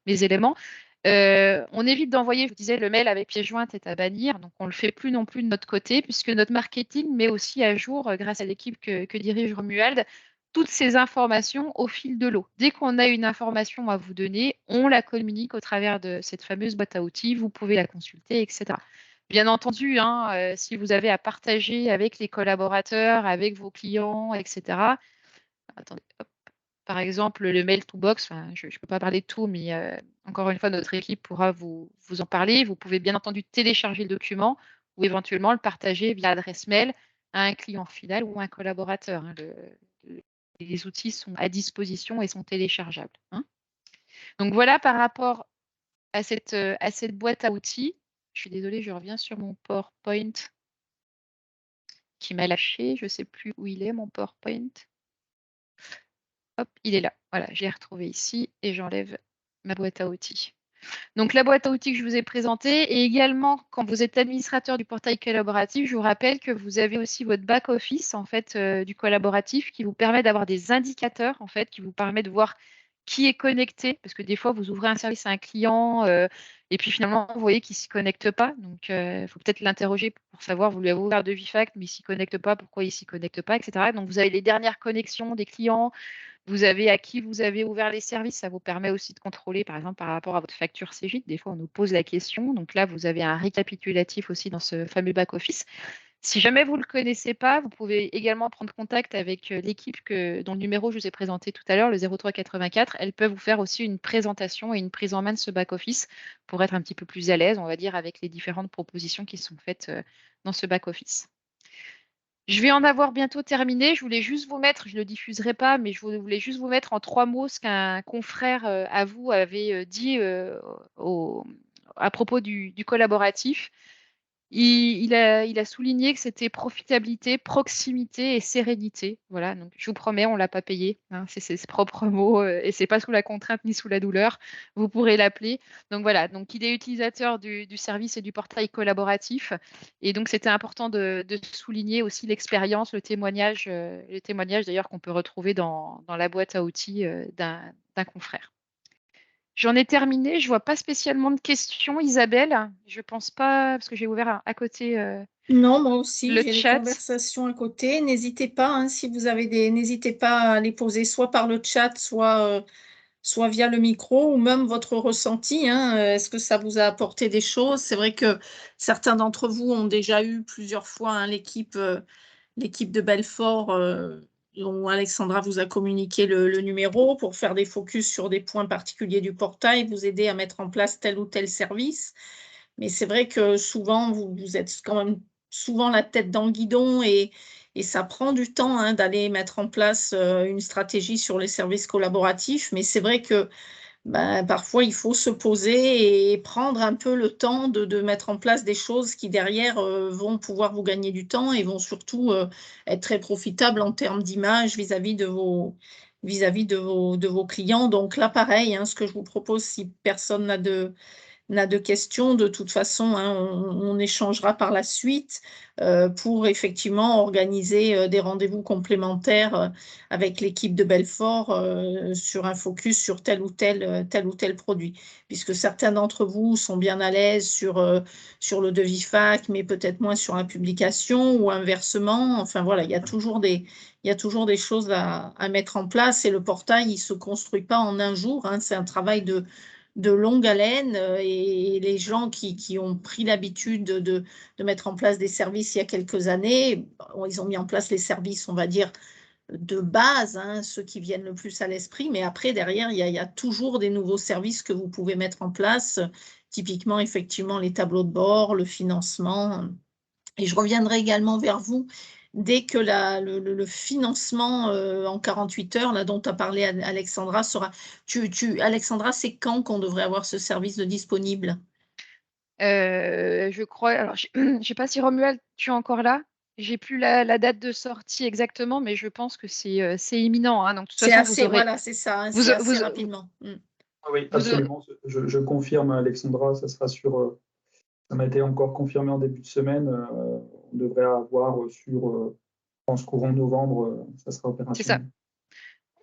Speaker 1: mes éléments. On évite d'envoyer, je vous disais, le mail avec pièce jointe est à bannir. Donc, on ne le fait plus non plus de notre côté, puisque notre marketing met aussi à jour, grâce à l'équipe que dirige Romuald, toutes ces informations au fil de l'eau. Dès qu'on a une information à vous donner, on la communique au travers de cette fameuse boîte à outils. Vous pouvez la consulter, etc. Bien entendu, hein, si vous avez à partager avec les collaborateurs, avec vos clients, etc. Attendez, hop. Par exemple, le mail to box, je ne peux pas parler de tout, mais encore une fois, notre équipe pourra vous en parler. Vous pouvez bien entendu télécharger le document ou éventuellement le partager via adresse mail à un client final ou un collaborateur. Hein. Les outils sont à disposition et sont téléchargeables. Hein. Donc voilà par rapport à cette boîte à outils. Je suis désolée, je reviens sur mon PowerPoint qui m'a lâché. Je ne sais plus où il est, mon PowerPoint. Hop, il est là. Voilà, je l'ai retrouvé ici et j'enlève ma boîte à outils. Donc, la boîte à outils que je vous ai présentée et également, quand vous êtes administrateur du portail collaboratif, je vous rappelle que vous avez aussi votre back-office en fait, du collaboratif qui vous permet d'avoir des indicateurs en fait, qui vous permet de voir qui est connecté, parce que des fois, vous ouvrez un service à un client et puis finalement, vous voyez qu'il ne s'y connecte pas. Donc, il faut peut-être l'interroger pour savoir, vous lui avez ouvert de Vifact, mais il ne s'y connecte pas, pourquoi il ne s'y connecte pas, etc. Donc, vous avez les dernières connexions des clients, vous avez à qui vous avez ouvert les services. Ça vous permet aussi de contrôler, par exemple, par rapport à votre facture Cegid. Des fois, on nous pose la question. Donc là, vous avez un récapitulatif aussi dans ce fameux back-office. Si jamais vous ne le connaissez pas, vous pouvez également prendre contact avec l'équipe dont le numéro je vous ai présenté tout à l'heure, le 0384. Elles peuvent vous faire aussi une présentation et une prise en main de ce back-office pour être un petit peu plus à l'aise, on va dire, avec les différentes propositions qui sont faites dans ce back-office. Je vais en avoir bientôt terminé. Je voulais juste vous mettre, je ne le diffuserai pas, mais je voulais juste vous mettre en 3 mots ce qu'un confrère à vous avait dit à propos du collaboratif. Il a souligné que c'était profitabilité, proximité et sérénité. Voilà, donc je vous promets, on ne l'a pas payé. Hein, c'est ses propres mots et ce n'est pas sous la contrainte ni sous la douleur. Vous pourrez l'appeler. Donc voilà, donc il est utilisateur du service et du portail collaboratif. Et donc c'était important de souligner aussi l'expérience, le témoignage d'ailleurs qu'on peut retrouver dans la boîte à outils d'un confrère. J'en ai terminé. Je ne vois pas spécialement de questions, Isabelle. Je ne pense pas, parce que j'ai ouvert à côté
Speaker 2: Non, moi aussi,
Speaker 1: le
Speaker 2: j'ai des
Speaker 1: chat.
Speaker 2: conversations à côté. N'hésitez pas, hein, si vous avez n'hésitez pas à les poser soit par le chat, soit via le micro, ou même votre ressenti. Hein. Est-ce que ça vous a apporté des choses? C'est vrai que certains d'entre vous ont déjà eu plusieurs fois hein, l'équipe de Belfort dont Alexandra vous a communiqué le numéro pour faire des focus sur des points particuliers du portail, vous aider à mettre en place tel ou tel service. Mais c'est vrai que souvent, vous êtes quand même souvent la tête dans le guidon et ça prend du temps hein, d'aller mettre en place une stratégie sur les services collaboratifs. Mais c'est vrai que parfois, il faut se poser et prendre un peu le temps de mettre en place des choses qui, derrière, vont pouvoir vous gagner du temps et vont surtout être très profitables en termes d'image vis-à-vis de vos clients. Donc là, pareil, hein, ce que je vous propose, si personne n'a de questions, de toute façon, hein, on échangera par la suite pour effectivement organiser des rendez-vous complémentaires avec l'équipe de Belfort sur un focus sur tel ou tel produit. Puisque certains d'entre vous sont bien à l'aise sur le Devifact, mais peut-être moins sur la publication ou inversement. Enfin voilà, il y a toujours des choses à mettre en place et le portail, il ne se construit pas en un jour. Hein, c'est un travail de longue haleine et les gens qui ont pris l'habitude de mettre en place des services il y a quelques années, ils ont mis en place les services, on va dire, de base, hein, ceux qui viennent le plus à l'esprit, mais après, derrière, il y a toujours des nouveaux services que vous pouvez mettre en place, typiquement, effectivement, les tableaux de bord, le financement. Et je reviendrai également vers vous dès que le financement en 48 heures, là dont a parlé Alexandra, sera. Alexandra, c'est quand qu'on devrait avoir ce service de disponible?
Speaker 1: Je crois, alors je sais pas si Romuald, tu es encore là? J'ai plus la date de sortie exactement, mais je pense que c'est imminent, hein. Donc de toute
Speaker 2: C'est
Speaker 1: façon, vous
Speaker 2: assez,
Speaker 1: aurez,
Speaker 2: voilà, c'est ça, hein,
Speaker 1: vous,
Speaker 2: c'est
Speaker 1: vous,
Speaker 2: assez rapidement.
Speaker 3: Ah oui,
Speaker 1: vous aurez-
Speaker 3: absolument. Je confirme, Alexandra, ça sera sur. Ça m'a été encore confirmé en début de semaine. On devrait avoir sur, je pense, courant novembre, ça sera
Speaker 1: c'est ça.
Speaker 3: opérationnel.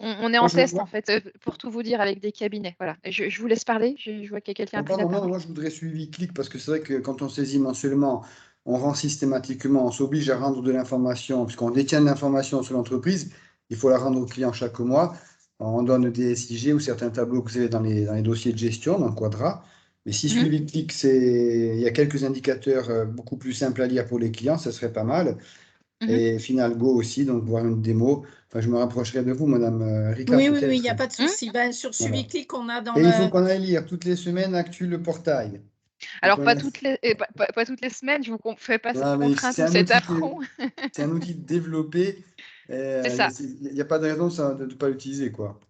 Speaker 1: On est en test en fait, pour tout vous dire, avec des cabinets. Voilà. Et je vous laisse parler. Je vois qu'il y a quelqu'un qui a pris la
Speaker 4: Pardon, non,
Speaker 1: parole.
Speaker 4: moi je voudrais suivi clic parce que c'est vrai que quand on saisit mensuellement, on rend systématiquement, on s'oblige à rendre de l'information, puisqu'on détient de l'information sur l'entreprise, il faut la rendre au client chaque mois. On donne des SIG ou certains tableaux que vous avez dans les dossiers de gestion, dans le Quadra. Mais si suivi clic, il y a quelques indicateurs beaucoup plus simples à lire pour les clients, ça serait pas mal. Et Finalgo aussi, donc voir une démo. Enfin, je me rapprocherai de vous, Madame Rika,
Speaker 2: Oui,
Speaker 4: peut-être.
Speaker 2: il n'y a pas de souci. Ben, sur
Speaker 4: Voilà.
Speaker 2: SuiviClick, on a dans
Speaker 4: Et il faut
Speaker 2: le.
Speaker 4: qu'on aille lire toutes les semaines Actu le portail.
Speaker 1: Alors,
Speaker 4: Donc,
Speaker 1: pas toutes les semaines, je vous fais pas cette
Speaker 4: non, mais
Speaker 1: contrainte ou cet affront.
Speaker 4: c'est un outil développé.
Speaker 1: C'est ça.
Speaker 4: Il n'y a pas de raison de ne pas l'utiliser, quoi.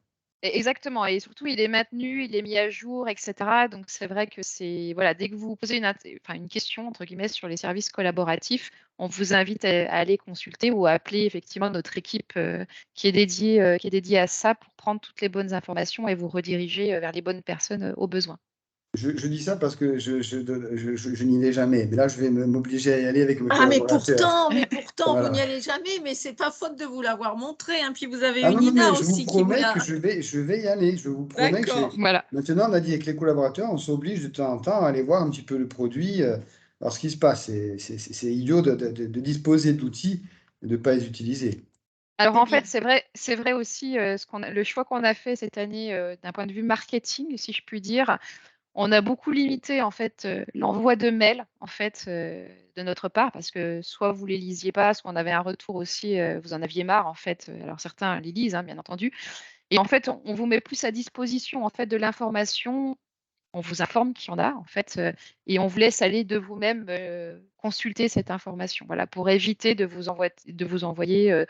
Speaker 1: Exactement. Et surtout, il est maintenu, il est mis à jour, etc. Donc, c'est vrai que c'est, voilà, dès que vous posez une question, entre guillemets, sur les services collaboratifs, on vous invite à aller consulter ou à appeler effectivement notre équipe qui est dédiée à ça pour prendre toutes les bonnes informations et vous rediriger vers les bonnes personnes au besoin.
Speaker 4: Je dis ça parce que je n'y vais jamais. Mais là, je vais m'obliger à y aller avec mes
Speaker 2: Ah, mais
Speaker 4: collaborateurs.
Speaker 2: pourtant,
Speaker 4: Voilà.
Speaker 2: vous n'y allez jamais, mais c'est pas faute de vous l'avoir montré, hein. Puis vous avez
Speaker 4: Ah
Speaker 2: une
Speaker 4: non,
Speaker 2: Ina
Speaker 4: mais je vous
Speaker 2: aussi qui vous
Speaker 4: promets
Speaker 2: l'a.
Speaker 4: que je vais y aller. Je vous promets que
Speaker 2: D'accord.
Speaker 1: Voilà.
Speaker 4: Maintenant, on a dit avec les collaborateurs, on s'oblige de temps en temps à aller voir un petit peu le produit. Alors, ce qui se passe, c'est idiot de disposer d'outils et de ne pas les utiliser.
Speaker 1: Alors
Speaker 2: C'est
Speaker 1: en
Speaker 2: bien.
Speaker 1: fait, c'est vrai aussi le choix qu'on a fait cette année d'un point de vue marketing, si je puis dire. On a beaucoup limité en fait l'envoi de mails en fait de notre part parce que soit vous les lisiez pas, soit on avait un retour aussi, vous en aviez marre en fait. Alors certains les lisent, hein, bien entendu. Et en fait, on vous met plus à disposition en fait de l'information. On vous informe qu'il y en a en fait, et on vous laisse aller de vous-même consulter cette information. Voilà, pour éviter de vous envoyer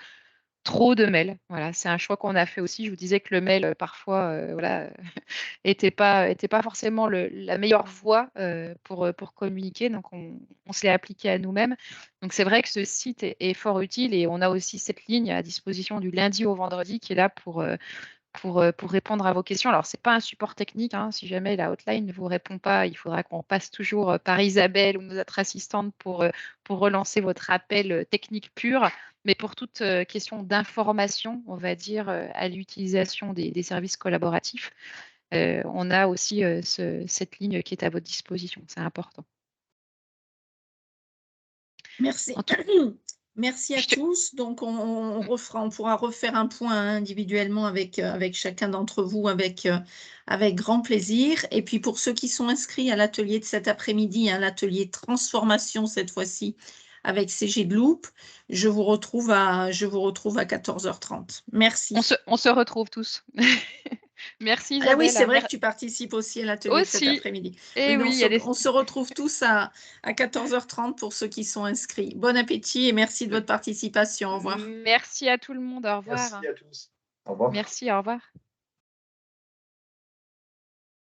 Speaker 1: trop de mails. Voilà, c'est un choix qu'on a fait aussi. Je vous disais que le mail, parfois, voilà, était pas forcément la meilleure voie pour communiquer. Donc, on se l'est appliqué à nous-mêmes. Donc, c'est vrai que ce site est fort utile et on a aussi cette ligne à disposition du lundi au vendredi qui est là pour répondre à vos questions. Alors, ce n'est pas un support technique, hein. Si jamais la hotline ne vous répond pas, il faudra qu'on passe toujours par Isabelle ou notre assistante pour relancer votre appel technique pur. Mais pour toute question d'information, on va dire, à l'utilisation des services collaboratifs, on a aussi cette ligne qui est à votre disposition. C'est important.
Speaker 2: Merci.
Speaker 1: En tout-
Speaker 2: Merci à
Speaker 1: je te-
Speaker 2: tous. Donc, on pourra refaire un point individuellement avec chacun d'entre vous avec grand plaisir. Et puis, pour ceux qui sont inscrits à l'atelier de cet après-midi, l'atelier transformation cette fois-ci avec CG de Loop, je vous retrouve à 14h30. Merci.
Speaker 1: On se retrouve tous. Merci
Speaker 2: Ah oui,
Speaker 1: Isabelle.
Speaker 2: c'est vrai que tu participes aussi à l'atelier de cet
Speaker 1: Aussi.
Speaker 2: après-midi.
Speaker 1: Et
Speaker 2: Oui,
Speaker 1: oui, il y a des...
Speaker 2: on se retrouve tous à 14h30 pour ceux qui sont inscrits. Bon appétit et merci de votre participation. Au revoir.
Speaker 1: Merci à tout le monde. Au revoir.
Speaker 3: Merci à tous. Au revoir.
Speaker 1: Merci, au revoir.